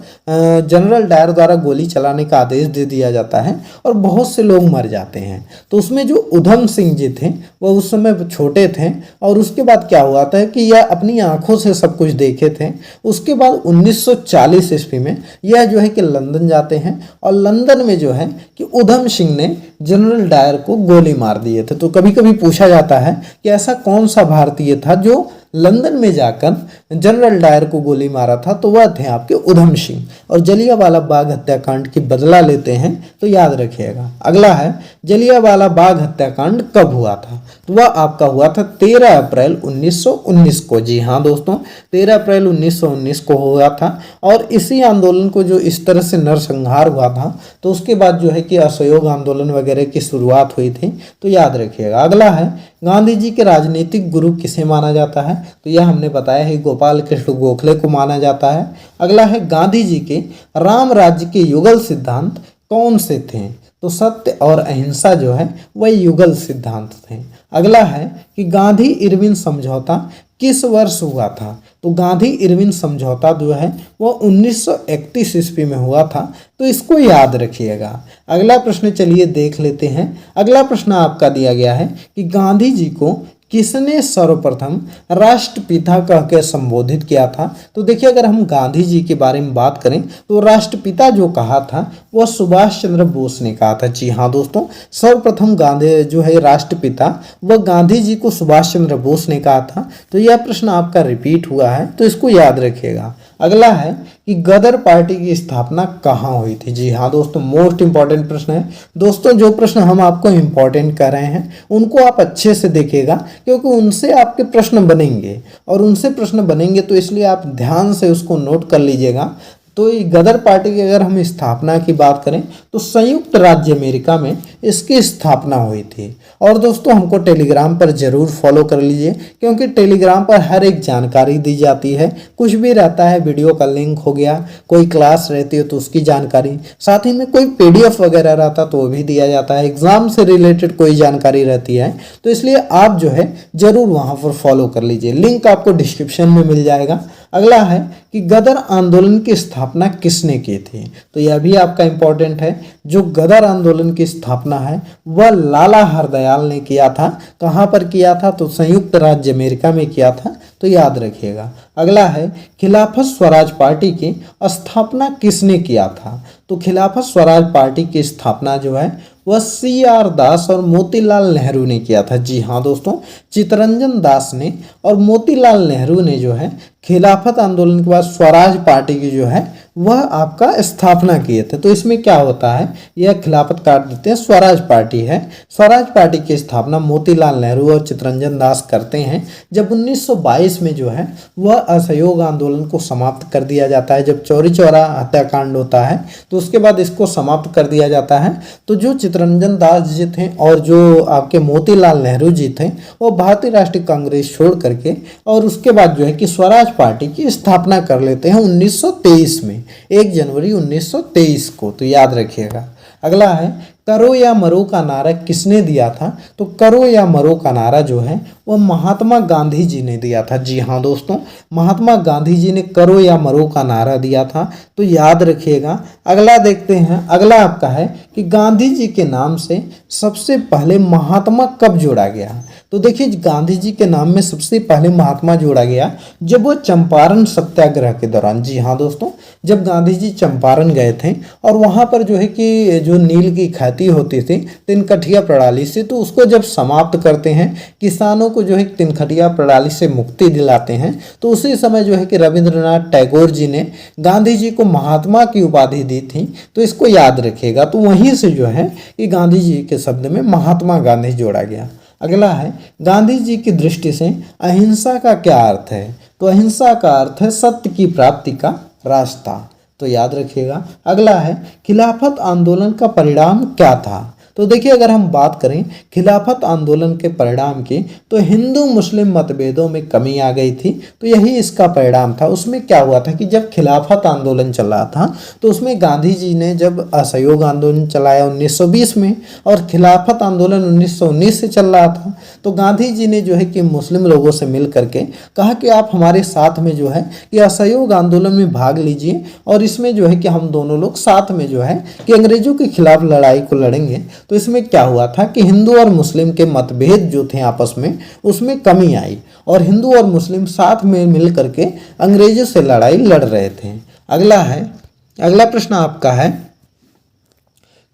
जनरल डायर द्वारा गोली चलाने का आदेश दे दिया जाता है और बहुत से लोग मर जाते हैं। तो उसमें जो उधम सिंह जी थे वह उस समय छोटे थे और उसके बाद क्या हुआ था कि यह अपनी आंखों से सब कुछ देखे थे। उसके बाद 1940 ईस्वी में यह जो है कि लंदन जाते हैं और लंदन में जो है कि उधम सिंह ने जनरल डायर को गोली मार दिए थे। तो कभी कभी पूछा जाता है कि ऐसा कौन सा भारतीय था जो लंदन में जाकर जनरल डायर को गोली मारा था, तो वह थे आपके उधम सिंह। और जलियांवाला बाग हत्याकांड की बदला लेते हैं, तो याद रखिएगा। अगला है जलियांवाला बाग हत्याकांड कब हुआ था, तो वह आपका हुआ था 13 अप्रैल 1919 को। जी हाँ दोस्तों, 13 अप्रैल 1919 को हुआ था। और इसी आंदोलन को जो इस तरह से नरसंहार हुआ था, तो उसके बाद जो है कि असहयोग आंदोलन वगैरह की शुरुआत हुई थी, तो याद रखिएगा। अगला है गांधी जी के राजनीतिक गुरु किसे माना जाता है, तो यह हमने बताया है गोपाल कृष्ण गोखले को माना जाता है। अगला है गांधी जी के राम राज्य के युगल सिद्धांत कौन से थे, तो सत्य और अहिंसा जो है वह युगल सिद्धांत थे। अगला है कि गांधी इरविन समझौता किस वर्ष हुआ था, तो गांधी इरविन समझौता जो है वह 1931 ईस्वी में हुआ था, तो इसको याद रखिएगा। अगला प्रश्न चलिए देख लेते हैं। अगला प्रश्न आपका दिया गया है कि गांधी जी को किसने सर्वप्रथम राष्ट्रपिता कह के संबोधित किया था, तो देखिए अगर हम गांधी जी के बारे में बात करें तो राष्ट्रपिता जो कहा था वह सुभाष चंद्र बोस ने कहा था। जी हाँ दोस्तों, सर्वप्रथम गांधी जो है राष्ट्रपिता वह गांधी जी को सुभाष चंद्र बोस ने कहा था। तो यह प्रश्न आपका रिपीट हुआ है, तो इसको याद रखिएगा। अगला है कि गदर पार्टी की स्थापना कहाँ हुई थी। जी हाँ दोस्तों, मोस्ट इंपॉर्टेंट प्रश्न है। दोस्तों जो प्रश्न हम आपको इंपॉर्टेंट कर रहे हैं उनको आप अच्छे से देखिएगा, क्योंकि उनसे आपके प्रश्न बनेंगे और उनसे प्रश्न बनेंगे, तो इसलिए आप ध्यान से उसको नोट कर लीजिएगा। तो ये गदर पार्टी की अगर हम स्थापना की बात करें तो संयुक्त राज्य अमेरिका में इसकी स्थापना हुई थी। और दोस्तों हमको टेलीग्राम पर ज़रूर फॉलो कर लीजिए, क्योंकि टेलीग्राम पर हर एक जानकारी दी जाती है। कुछ भी रहता है, वीडियो का लिंक हो गया, कोई क्लास रहती है तो उसकी जानकारी, साथ ही में कोई PDF वगैरह रहता तो वो भी दिया जाता है। एग्जाम से रिलेटेड कोई जानकारी रहती है, तो इसलिए आप जो है ज़रूर वहाँ पर फॉलो कर लीजिए। लिंक आपको डिस्क्रिप्शन में मिल जाएगा। अगला है कि गदर आंदोलन की स्थापना किसने की थी, तो यह भी आपका इंपॉर्टेंट है। जो गदर आंदोलन की स्थापना है वह लाला हरदयाल ने किया था। कहाँ पर किया था, तो संयुक्त राज्य अमेरिका में किया था, तो याद रखिएगा। अगला है खिलाफत स्वराज पार्टी की स्थापना किसने किया था, तो खिलाफत स्वराज पार्टी की स्थापना जो है वह CR दास और मोतीलाल नेहरू ने किया था। जी हाँ दोस्तों, चित्तरंजन दास ने और मोतीलाल नेहरू ने जो है खिलाफत आंदोलन के बाद स्वराज पार्टी की जो है वह आपका स्थापना किए थे। तो इसमें क्या होता है, यह खिलाफत काट देते हैं, स्वराज पार्टी है। स्वराज पार्टी की स्थापना मोतीलाल नेहरू और चित्तरंजन दास करते हैं। जब 1922 में जो है वह असहयोग आंदोलन को समाप्त कर दिया जाता है। जब चौरी चौरा हत्याकांड होता है तो उसके बाद इसको समाप्त कर दिया जाता है। तो जो चित्तरंजन दास जी थे और जो आपके मोतीलाल नेहरू जी थे वो भारतीय राष्ट्रीय कांग्रेस छोड़ करके और उसके बाद जो है कि स्वराज पार्टी की स्थापना कर लेते हैं 1923 में, 1 जनवरी 1923 को, तो याद रखिएगा। अगला है करो या मरो का नारा किसने दिया था, तो करो या मरो का नारा जो है वह महात्मा गांधी जी ने दिया था। जी हाँ दोस्तों, महात्मा गांधी जी ने करो या मरो का नारा दिया था, तो याद रखिएगा। अगला देखते हैं। अगला आपका है कि गांधी जी के नाम से सबसे पहले महात्मा कब जोड़ा गया, तो देखिए गांधी जी के नाम में सबसे पहले महात्मा जोड़ा गया जब वो चंपारण सत्याग्रह के दौरान। जी हाँ दोस्तों, जब गांधी जी चंपारण गए थे और वहाँ पर जो है कि जो नील की खेती होती थी तिनकठिया प्रणाली से, तो उसको जब समाप्त करते हैं, किसानों को जो है तिनकठिया प्रणाली से मुक्ति दिलाते हैं, तो उसी समय जो है कि रविंद्रनाथ टैगोर जी ने गांधी जी को महात्मा की उपाधि दी थी। तो इसको याद रखिएगा। तो वहीं से जो है कि गांधी जी के शब्द में महात्मा गांधी जोड़ा गया। अगला है गांधी जी की दृष्टि से अहिंसा का क्या अर्थ है, तो अहिंसा का अर्थ है सत्य की प्राप्ति का रास्ता, तो याद रखिएगा। अगला है खिलाफत आंदोलन का परिणाम क्या था, तो देखिए अगर हम बात करें खिलाफत आंदोलन के परिणाम की, तो हिंदू मुस्लिम मतभेदों में कमी आ गई थी। तो यही इसका परिणाम था। उसमें क्या हुआ था कि जब खिलाफत आंदोलन चल रहा था तो उसमें गांधी जी ने जब असहयोग आंदोलन चलाया 1920 में, और खिलाफत आंदोलन 1919 से चल रहा था, तो गांधी जी ने जो है कि मुस्लिम लोगों से मिल करके कहा कि आप हमारे साथ में जो है कि असहयोग आंदोलन में भाग लीजिए, और इसमें जो है कि हम दोनों लोग साथ में जो है कि अंग्रेजों के खिलाफ लड़ाई को लड़ेंगे। तो इसमें क्या हुआ था कि हिंदू और मुस्लिम के मतभेद जो थे आपस में, उसमें कमी आई, और हिंदू और मुस्लिम साथ में मिल करके अंग्रेजों से लड़ाई लड़ रहे थे। अगला प्रश्न आपका है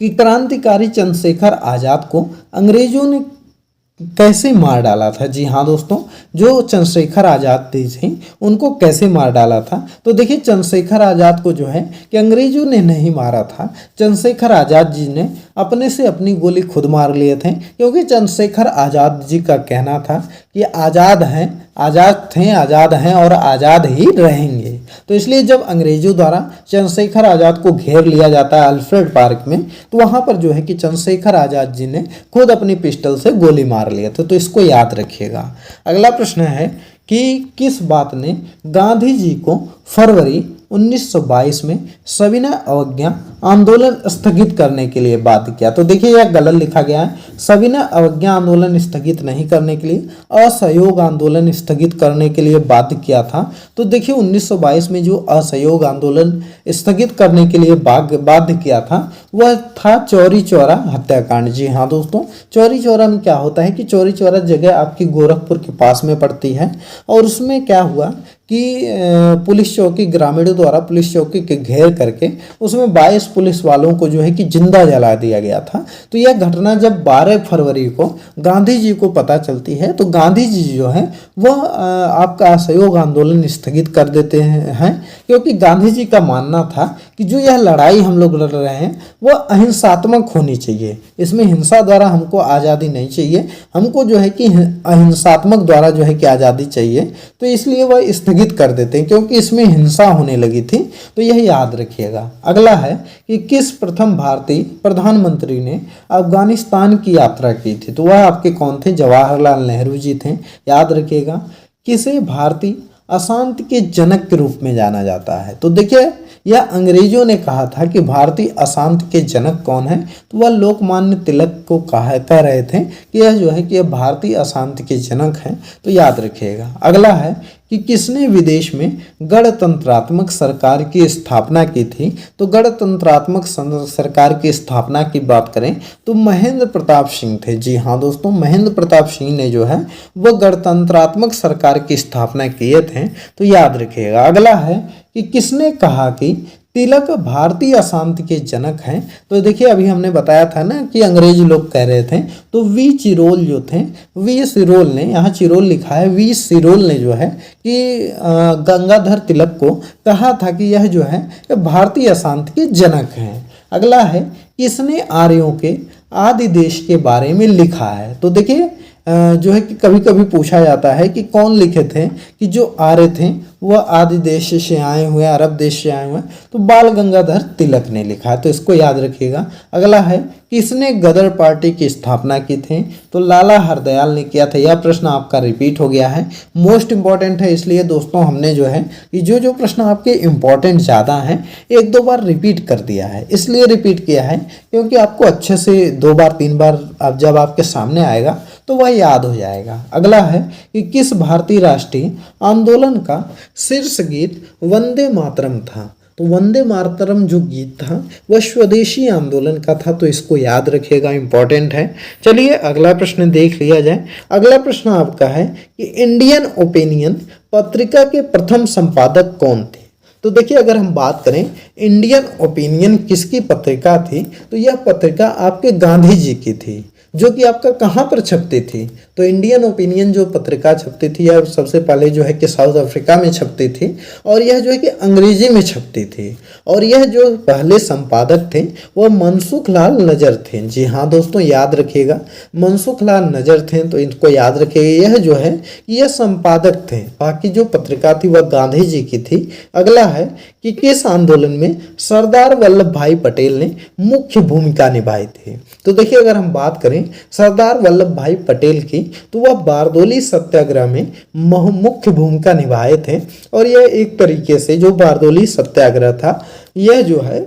कि क्रांतिकारी चंद्रशेखर आजाद को अंग्रेजों ने कैसे मार डाला था। जी हाँ दोस्तों, जो चंद्रशेखर आजाद थे उनको कैसे मार डाला था। तो देखिए चंद्रशेखर आजाद को जो है कि अंग्रेजों ने नहीं मारा था, चंद्रशेखर आजाद जी ने अपने से अपनी गोली खुद मार लिए थे, क्योंकि चंद्रशेखर आजाद जी का कहना था कि आज़ाद हैं और आज़ाद ही रहेंगे। तो इसलिए जब अंग्रेजों द्वारा चंद्रशेखर आजाद को घेर लिया जाता है अल्फ्रेड पार्क में, तो वहां पर जो है कि चंद्रशेखर आजाद जी ने खुद अपनी पिस्टल से गोली मार लिए थे। तो इसको याद रखिएगा। अगला प्रश्न है कि किस बात ने गांधी जी को फरवरी 1922 में सविनय अवज्ञा आंदोलन स्थगित करने के लिए बाध्य किया। तो देखिए यह गलत लिखा गया है, सविनय अवज्ञा आंदोलन स्थगित नहीं करने के लिए असहयोग आंदोलन स्थगित करने के लिए बाध्य किया था। तो देखिए 1922 में जो असहयोग आंदोलन स्थगित करने के लिए बाध्य किया था वह था चौरी चौरा हत्याकांड। जी हाँ दोस्तों, चौरी चौरा में क्या होता है कि चौरी चौरा जगह आपकी गोरखपुर के पास में पड़ती है, और उसमें क्या हुआ कि पुलिस चौकी, ग्रामीणों द्वारा पुलिस चौकी के घेर करके उसमें 22 पुलिस वालों को जो है कि जिंदा जला दिया गया था। तो यह घटना जब 12 फरवरी को गांधी जी को पता चलती है, तो गांधी जी जो है वह आपका असहयोग आंदोलन स्थगित कर देते हैं, क्योंकि गांधी जी का मानना था कि जो यह लड़ाई हम लोग लड़ रहे हैं वह अहिंसात्मक होनी चाहिए, इसमें हिंसा द्वारा हमको आज़ादी नहीं चाहिए, हमको जो है कि अहिंसात्मक द्वारा जो है कि आज़ादी चाहिए। तो इसलिए वह स्थगित कर देते हैं, क्योंकि इसमें हिंसा होने लगी थी। तो यह याद रखिएगा। अगला है कि किस प्रथम भारतीय प्रधानमंत्री ने अफगानिस्तान की यात्रा की थी। तो वह आपके कौन थे? जवाहरलाल नेहरू जी थे। याद रखिएगा। किसे भारतीय अशांति के जनक के रूप में जाना जाता है। तो देखिए यह अंग्रेजों ने कहा था कि भारतीय अशांति के जनक कौन है, तो वह लोकमान्य तिलक को कह रहे थे कि यह जो है कि यह भारतीय अशांति के जनक हैं। तो याद रखिएगा। अगला है कि किसने विदेश में गणतंत्रात्मक सरकार की स्थापना की थी। तो गणतंत्रात्मक सरकार की स्थापना की बात करें तो महेंद्र प्रताप सिंह थे। जी हाँ दोस्तों, महेंद्र प्रताप सिंह ने जो है वह गणतंत्रात्मक सरकार की स्थापना किए थे। तो याद रखिएगा। अगला है कि किसने कहा कि तिलक भारतीय अशांति के जनक हैं। तो देखिए अभी हमने बताया था ना कि अंग्रेज लोग कह रहे थे, तो वी चिरोल जो थे, वी सिरोल ने, यहाँ चिरोल लिखा है, वी सिरोल ने जो है कि गंगाधर तिलक को कहा था कि यह जो है भारतीय अशांति के जनक हैं। अगला है किसने आर्यों के आदि देश के बारे में लिखा है। तो देखिए जो है कि कभी कभी पूछा जाता है कि कौन लिखे थे कि जो आर्य थे वह आदि देश से आए हुए, अरब देश से आए हुए, तो बाल गंगाधर तिलक ने लिखा है। तो इसको याद रखिएगा। अगला है किसने गदर पार्टी की स्थापना की थी। तो लाला हरदयाल ने किया था। यह प्रश्न आपका रिपीट हो गया है, मोस्ट इंपॉर्टेंट है, इसलिए दोस्तों हमने जो है कि जो प्रश्न आपके इंपॉर्टेंट ज़्यादा हैं एक दो बार रिपीट कर दिया है। इसलिए रिपीट किया है क्योंकि आपको अच्छे से 2 बार 3 बार अब जब आपके सामने आएगा तो वह याद हो जाएगा। अगला है कि किस भारतीय राष्ट्रीय आंदोलन का शीर्ष गीत वंदे मातरम था। तो वंदे मातरम जो गीत था वह स्वदेशी आंदोलन का था। तो इसको याद रखिएगा, इंपॉर्टेंट है। चलिए अगला प्रश्न देख लिया जाए। अगला प्रश्न आपका है कि इंडियन ओपिनियन पत्रिका के प्रथम संपादक कौन थे। तो देखिए अगर हम बात करें इंडियन ओपिनियन किसकी पत्रिका थी, तो यह पत्रिका आपके गांधी जी की थी। जो कि आपका कहाँ पर छपती थी, तो इंडियन ओपिनियन जो पत्रिका छपती थी यह सबसे पहले जो है कि साउथ अफ्रीका में छपती थी और यह जो है कि अंग्रेजी में छपती थी। और यह जो पहले संपादक थे वह मनसुख लाल नजर थे। जी हाँ दोस्तों, याद रखिएगा, मनसुख लाल नजर थे, तो इनको याद रखिएगा। यह जो है यह संपादक थे, बाकी जो पत्रिका थी वह गांधी जी की थी। अगला है कि किस आंदोलन में सरदार वल्लभ भाई पटेल ने मुख्य भूमिका निभाई थी। तो देखिए, अगर हम बात करें सरदार वल्लभ भाई पटेल की, तो वह बारदोली सत्याग्रह में मुख्य भूमिका निभाए थे। और यह एक तरीके से जो बारदोली सत्याग्रह था यह जो है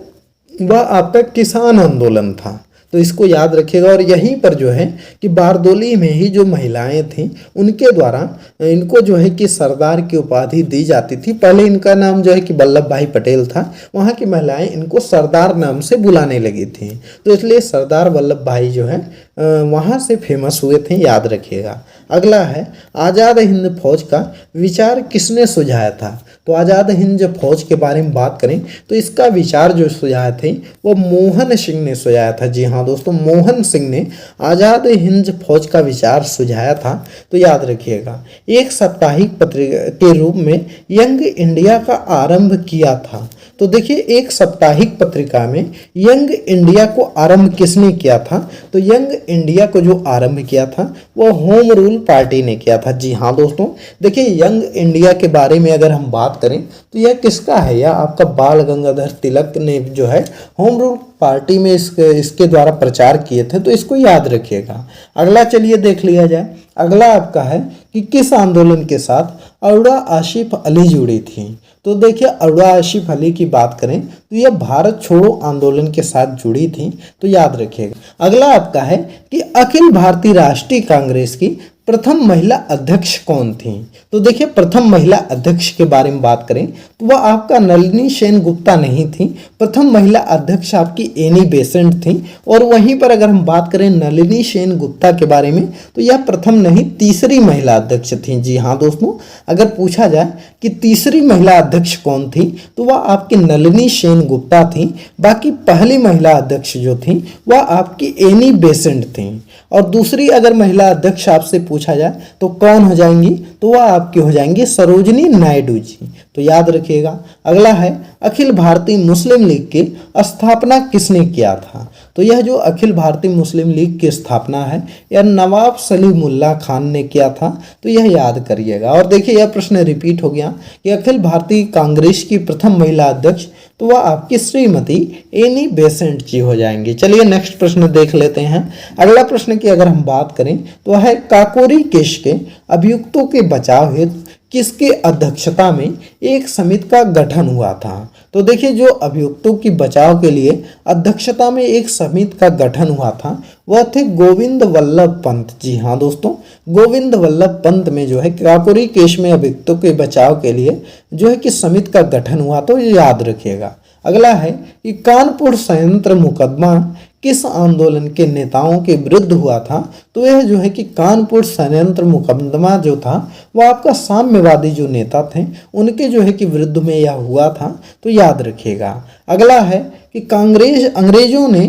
वह आपका किसान आंदोलन था, तो इसको याद रखिएगा। और यहीं पर जो है कि बारदोली में ही जो महिलाएं थीं उनके द्वारा इनको जो है कि सरदार की उपाधि दी जाती थी। पहले इनका नाम जो है कि वल्लभ भाई पटेल था, वहाँ की महिलाएं इनको सरदार नाम से बुलाने लगी थी, तो इसलिए सरदार वल्लभ भाई जो है वहाँ से फेमस हुए थे, याद रखिएगा। अगला है आज़ाद हिंद फौज का विचार किसने सुझाया था। तो आज़ाद हिंद फौज के बारे में बात करें तो इसका विचार जो सुझाए थे वो मोहन सिंह ने सुझाया था। जी हाँ दोस्तों, मोहन सिंह ने आज़ाद हिंद फौज का विचार सुझाया था, तो याद रखिएगा। एक साप्ताहिक पत्रिका के रूप में यंग इंडिया का आरंभ किया था। तो देखिए, एक साप्ताहिक पत्रिका में यंग इंडिया को आरंभ किसने किया था, तो यंग इंडिया को जो आरंभ किया था वो होम रूल पार्टी ने किया था। जी हाँ दोस्तों, देखिए यंग इंडिया के बारे में अगर हम बात करें तो यह किसका है, यह आपका बाल गंगाधर तिलक ने जो है होम रूल पार्टी में इसके द्वारा प्रचार किए थे, तो इसको याद रखिएगा। अगला चलिए देख लिया जाए। अगला आपका है कि किस आंदोलन के साथ अरुणा आसिफ अली जुड़ी थी। तो देखिए, अरुणा आसिफ अली की बात करें तो यह भारत छोड़ो आंदोलन के साथ जुड़ी थी, तो याद रखिएगा। अगला आपका है कि अखिल भारतीय राष्ट्रीय कांग्रेस की प्रथम महिला अध्यक्ष कौन थी। तो देखिए, प्रथम महिला अध्यक्ष के बारे में बात करें तो वह आपका नलिनी सेन गुप्ता नहीं थी। प्रथम महिला अध्यक्ष आपकी एनी बेसेंट थी। और वहीं पर अगर हम बात करें नलिनी सेन गुप्ता के बारे में तो यह प्रथम नहीं तीसरी महिला अध्यक्ष थी। जी हाँ दोस्तों, अगर पूछा जाए कि तीसरी महिला अध्यक्ष कौन थी तो वह आपकी नलिनी सेन गुप्ता थी। बाकी पहली महिला अध्यक्ष जो थी वह आपकी एनी बेसेंट थी। और दूसरी अगर महिला अध्यक्ष आपसे पूछा जाए तो कौन हो जाएंगी, तो वह आपकी हो जाएंगी सरोजिनी नायडू जी, तो याद रखिएगा। अगला है अखिल भारतीय मुस्लिम लीग की स्थापना किसने किया था। तो यह जो अखिल भारतीय मुस्लिम लीग की स्थापना है यह नवाब सलीमुल्लाह खान ने किया था, तो यह याद करिएगा। और देखिए, यह प्रश्न रिपीट हो गया कि अखिल भारतीय कांग्रेस की प्रथम महिला अध्यक्ष तो वह आपकी श्रीमती एनी बेसेंट जी हो जाएंगी। चलिए नेक्स्ट प्रश्न देख लेते हैं। अगला प्रश्न की अगर हम बात करें तो है काकोरी केस के अभियुक्तों के बचाव हेतु किसके अध्यक्षता में एक समिति का गठन हुआ था। तो देखिए, जो अभियुक्तों की बचाव के लिए अध्यक्षता में एक समिति का गठन हुआ था वह थे गोविंद वल्लभ पंत। जी हाँ दोस्तों, गोविंद वल्लभ पंत में जो है काकोरी केस में अभियुक्तों के बचाव के लिए जो है कि समिति का गठन हुआ, तो ये याद रखिएगा। अगला है कि कानपुर संयंत्र मुकदमा किस आंदोलन के नेताओं के विरुद्ध हुआ था। तो यह जो है कि कानपुर संयंत्र मुकदमा जो था वह आपका साम्यवादी जो नेता थे उनके जो है कि विरुद्ध में यह हुआ था, तो याद रखिएगा। अगला है कि अंग्रेजों ने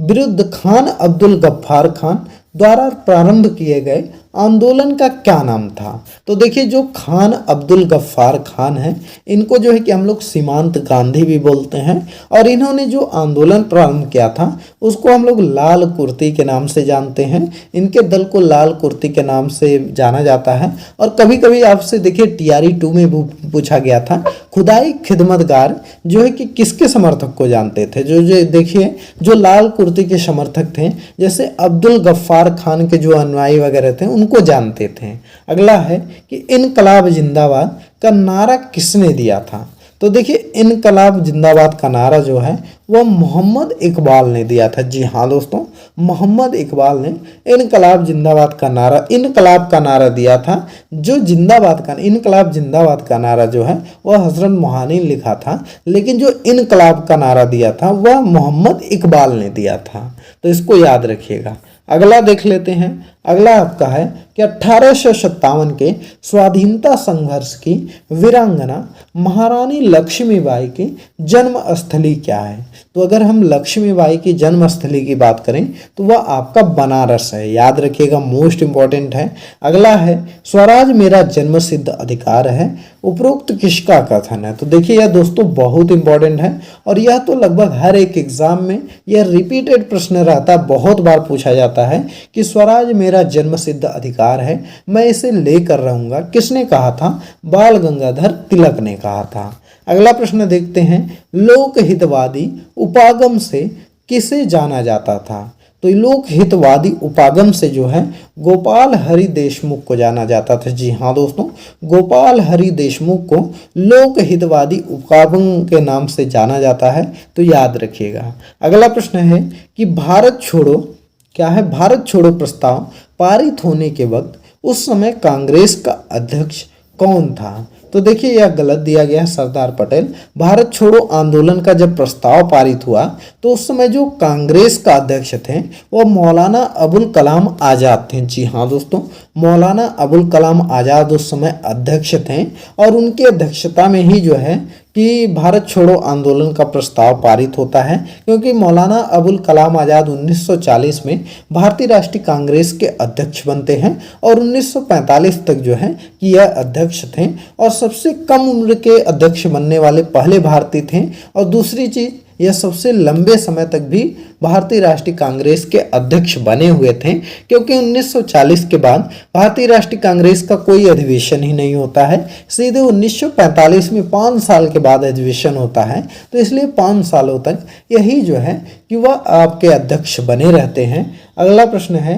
विरुद्ध खान अब्दुल गफ्फार खान द्वारा प्रारंभ किए गए आंदोलन का क्या नाम था। तो देखिए, जो खान अब्दुल गफ्फार खान हैं इनको जो है कि हम लोग सीमांत गांधी भी बोलते हैं। और इन्होंने जो आंदोलन प्रारंभ किया था उसको हम लोग लाल कुर्ती के नाम से जानते हैं। इनके दल को लाल कुर्ती के नाम से जाना जाता है। और कभी कभी आपसे देखिए TRE 2 में पूछा गया था खुदाई खिदमतगार जो है कि किसके समर्थक को जानते थे। जो देखिए, जो लाल कुर्ती के समर्थक थे जैसे अब्दुल गफ्फार खान के जो अनुयायी वगैरह थे उनको जानते थे। अगला है कि इनकलाब जिंदाबाद का नारा किसने दिया था। तो देखिए, इनकलाब जिंदाबाद का नारा जो है वह मोहम्मद इकबाल ने दिया था। जी हाँ दोस्तों, मोहम्मद इकबाल ने इनकलाब जिंदाबाद का नारा, इनकलाब का नारा दिया था। जो इनकलाब जिंदाबाद का नारा जो है वह हजरत मोहानी ने लिखा था, लेकिन जो इनकलाब का नारा दिया था वह मोहम्मद इकबाल ने दिया था, तो इसको याद रखिएगा। अगला देख लेते हैं। अगला आपका है कि 1857 के स्वाधीनता संघर्ष की वीरांगना महारानी लक्ष्मीबाई की जन्म स्थली क्या है? तो अगर हम लक्ष्मीबाई की जन्म स्थली की बात करें तो वह आपका बनारस है, याद रखिएगा, मोस्ट इंपॉर्टेंट है। अगला है स्वराज मेरा जन्मसिद्ध अधिकार है, उपरोक्त किसका कथन है? तो देखिए यह दोस्तों बहुत इंपॉर्टेंट है और यह तो लगभग हर एक एग्जाम में यह रिपीटेड प्रश्न रहता है, बहुत बार पूछा जाता है कि स्वराज मेरा जन्मसिद्ध अधिकार है, मैं इसे लेकर रहूंगा, किसने कहा था? बाल गंगाधर तिलक ने कहा था। अगला प्रश्न देखते हैं, लोकहितवादी उपागम से किसे जाना जाता था? तो लोकहितवादी उपागम से जो है गोपाल हरि देशमुख को जाना जाता था। जी हाँ दोस्तों, गोपाल हरि देशमुख को लोकहितवादी उपागम के नाम से जाना जाता है, तो याद रखिएगा। अगला प्रश्न है कि भारत छोड़ो क्या है? भारत छोड़ो प्रस्ताव पारित होने के वक्त उस समय कांग्रेस का अध्यक्ष कौन था? तो देखिए यह गलत दिया गया है, सरदार पटेल। भारत छोड़ो आंदोलन का जब प्रस्ताव पारित हुआ तो उस समय जो कांग्रेस का अध्यक्ष थे वो मौलाना अबुल कलाम आज़ाद थे। जी हाँ दोस्तों, मौलाना अबुल कलाम आज़ाद उस समय अध्यक्ष थे और उनकी अध्यक्षता में ही जो है कि भारत छोड़ो आंदोलन का प्रस्ताव पारित होता है, क्योंकि मौलाना अबुल कलाम आज़ाद 1940 में भारतीय राष्ट्रीय कांग्रेस के अध्यक्ष बनते हैं और 1945 तक जो है कि यह अध्यक्ष थे और सबसे कम उम्र के अध्यक्ष बनने वाले पहले भारतीय थे। और दूसरी चीज़, यह सबसे लंबे समय तक भी भारतीय राष्ट्रीय कांग्रेस के अध्यक्ष बने हुए थे, क्योंकि 1940 के बाद भारतीय राष्ट्रीय कांग्रेस का कोई अधिवेशन ही नहीं होता है, सीधे 1945 में 5 साल के बाद अधिवेशन होता है। तो इसलिए 5 सालों तक यही जो है कि वह आपके अध्यक्ष बने रहते हैं। अगला प्रश्न है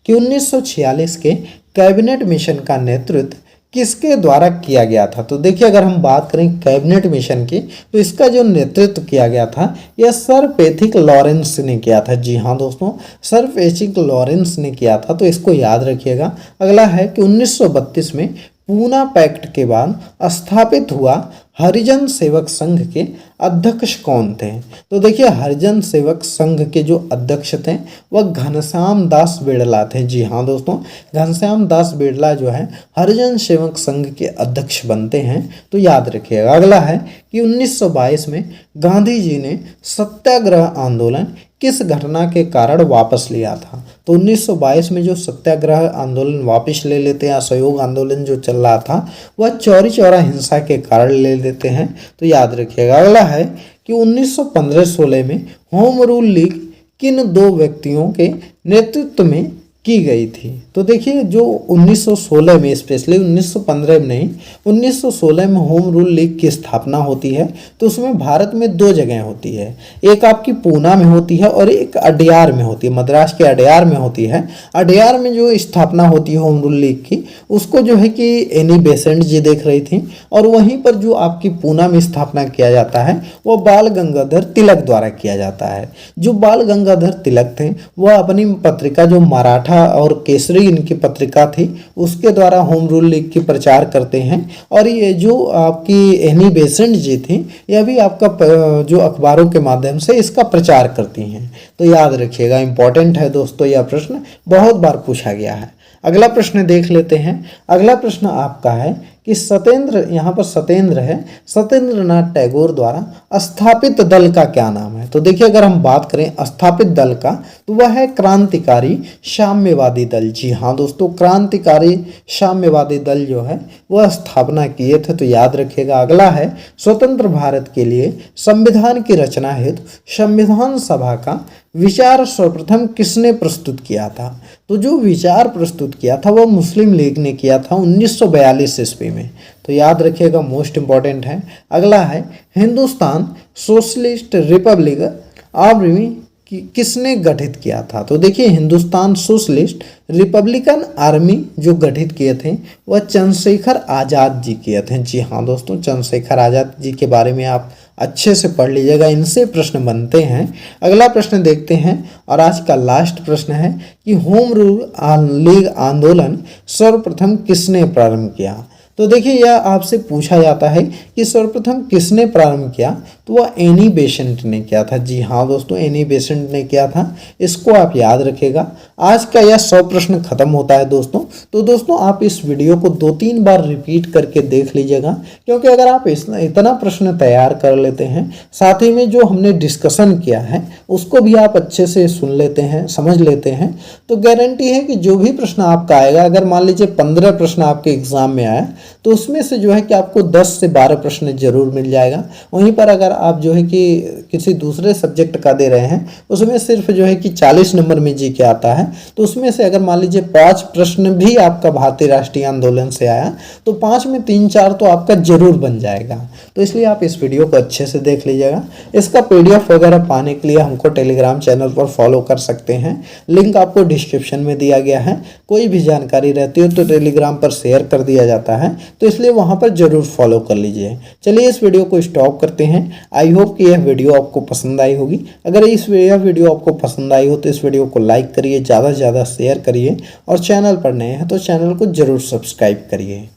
कि 1946 के कैबिनेट मिशन का नेतृत्व किसके द्वारा किया गया था? तो देखिए अगर हम बात करें कैबिनेट मिशन की तो इसका जो नेतृत्व किया गया था यह सर पेथिक लॉरेंस ने किया था। जी हाँ दोस्तों, सर पेथिक लॉरेंस ने किया था, तो इसको याद रखिएगा। अगला है कि 1932 में पूना पैक्ट के बाद स्थापित हुआ हरिजन सेवक संघ के अध्यक्ष कौन थे? तो देखिए हरिजन सेवक संघ के जो अध्यक्ष थे वह घनश्याम दास बिड़ला थे। जी हाँ दोस्तों, घनश्याम दास बिड़ला जो है हरिजन सेवक संघ के अध्यक्ष बनते हैं, तो याद रखिएगा। अगला है कि 1922 में गांधी जी ने सत्याग्रह आंदोलन किस घटना के कारण वापस लिया था? तो 1922 में जो सत्याग्रह आंदोलन वापस ले लेते हैं, असहयोग आंदोलन जो चल रहा था वह चौरी चौरा हिंसा के कारण ले लेते हैं, तो याद रखिएगा। अगला है कि 1915-16 में होम रूल लीग किन 2 व्यक्तियों के नेतृत्व में की गई थी? तो देखिए जो 1916 में, स्पेशली 1915 में नहीं, 1916 में होम रूल लीग की स्थापना होती है, तो उसमें भारत में 2 जगह होती है, एक आपकी पूना में होती है और एक अडयार में होती है, मद्रास के अडयार में होती है। अडयार में जो स्थापना होती है होम रूल लीग की, उसको जो है कि एनी बेसेंट जी देख रही थी, और वहीं पर जो आपकी पूना में स्थापना किया जाता है वो बाल गंगाधर तिलक द्वारा किया जाता है। जो बाल गंगाधर तिलक थे वह अपनी पत्रिका जो मराठा और केसरी इनकी पत्रिका थी उसके द्वारा होम रूल लीग की प्रचार करते हैं, और ये जो आपकी एनी बेसेंट जी थी यह भी आपका जो अखबारों के माध्यम से इसका प्रचार करती हैं, तो याद रखिएगा, इंपॉर्टेंट है दोस्तों, यह प्रश्न बहुत बार पूछा गया है। अगला प्रश्न देख लेते हैं। अगला प्रश्न आपका है कि सत्येंद्र, यहाँ पर सत्येंद्र है, सत्येंद्र नाथ टैगोर द्वारा स्थापित दल का क्या नाम है? तो देखिए अगर हम बात करें स्थापित दल का तो वह है क्रांतिकारी साम्यवादी दल। जी हाँ दोस्तों, क्रांतिकारी साम्यवादी दल जो है वह स्थापना किए थे, तो याद रखिएगा। अगला है स्वतंत्र भारत के लिए संविधान की रचना हेतु संविधान सभा का विचार सर्वप्रथम किसने प्रस्तुत किया था? तो जो विचार प्रस्तुत किया था वह मुस्लिम लीग ने किया था 1942 ईस्वी में, तो याद रखिएगा, मोस्ट इंपॉर्टेंट है। अगला है हिंदुस्तान सोशलिस्ट रिपब्लिक आर्मी किसने गठित किया था? तो देखिए हिंदुस्तान सोशलिस्ट रिपब्लिकन आर्मी जो गठित किए थे वह चंद्रशेखर आज़ाद जी किए थे। जी हाँ दोस्तों, चंद्रशेखर आज़ाद जी के बारे में आप अच्छे से पढ़ लीजिएगा, इनसे प्रश्न बनते हैं। अगला प्रश्न देखते हैं और आज का लास्ट प्रश्न है कि होम रूल लीग आंदोलन सर्वप्रथम किसने प्रारंभ किया? तो देखिए यह आपसे पूछा जाता है कि सर्वप्रथम किसने प्रारंभ किया, तो तो वह एनी बेसेंट ने किया था। जी हाँ दोस्तों, एनी बेसेंट ने किया था। इसको आप याद रखेगा। आज का यह 100 प्रश्न खत्म होता है दोस्तों। तो दोस्तों आप इस वीडियो को 2-3 बार रिपीट करके देख लीजिएगा, क्योंकि अगर आप इतना प्रश्न तैयार कर लेते हैं, साथ ही में जो हमने डिस्कशन किया है उसको भी आप अच्छे से सुन लेते हैं, समझ लेते हैं, तो गारंटी है कि जो भी प्रश्न आपका आएगा, अगर मान लीजिए 15 प्रश्न आपके एग्जाम में आया तो उसमें से जो है कि आपको 10 से 12 प्रश्न जरूर मिल जाएगा। वहीं पर अगर आप जो है कि किसी दूसरे सब्जेक्ट का दे रहे हैं, उसमें सिर्फ जो है कि 40 नंबर में जीके आता है, तो उसमें से अगर मान लीजिए 5 प्रश्न भी आपका भारतीय राष्ट्रीय आंदोलन से आया तो 5 में 3-4 तो आपका जरूर बन जाएगा। तो इसलिए आप इस वीडियो को अच्छे से देख लीजिएगा। इसका PDF वगैरह पाने के लिए हमको टेलीग्राम चैनल पर फॉलो कर सकते हैं, लिंक आपको डिस्क्रिप्शन में दिया गया है। कोई भी जानकारी रहती हो तो टेलीग्राम पर शेयर कर दिया जाता है, तो इसलिए वहां पर जरूर फॉलो कर लीजिए। चलिए इस वीडियो को स्टॉप करते हैं। आई होप कि यह वीडियो आपको पसंद आई होगी। अगर यह वीडियो आपको पसंद आई हो तो इस वीडियो को लाइक करिए, ज़्यादा से ज़्यादा शेयर करिए, और चैनल पर नए हैं तो चैनल को जरूर सब्सक्राइब करिए।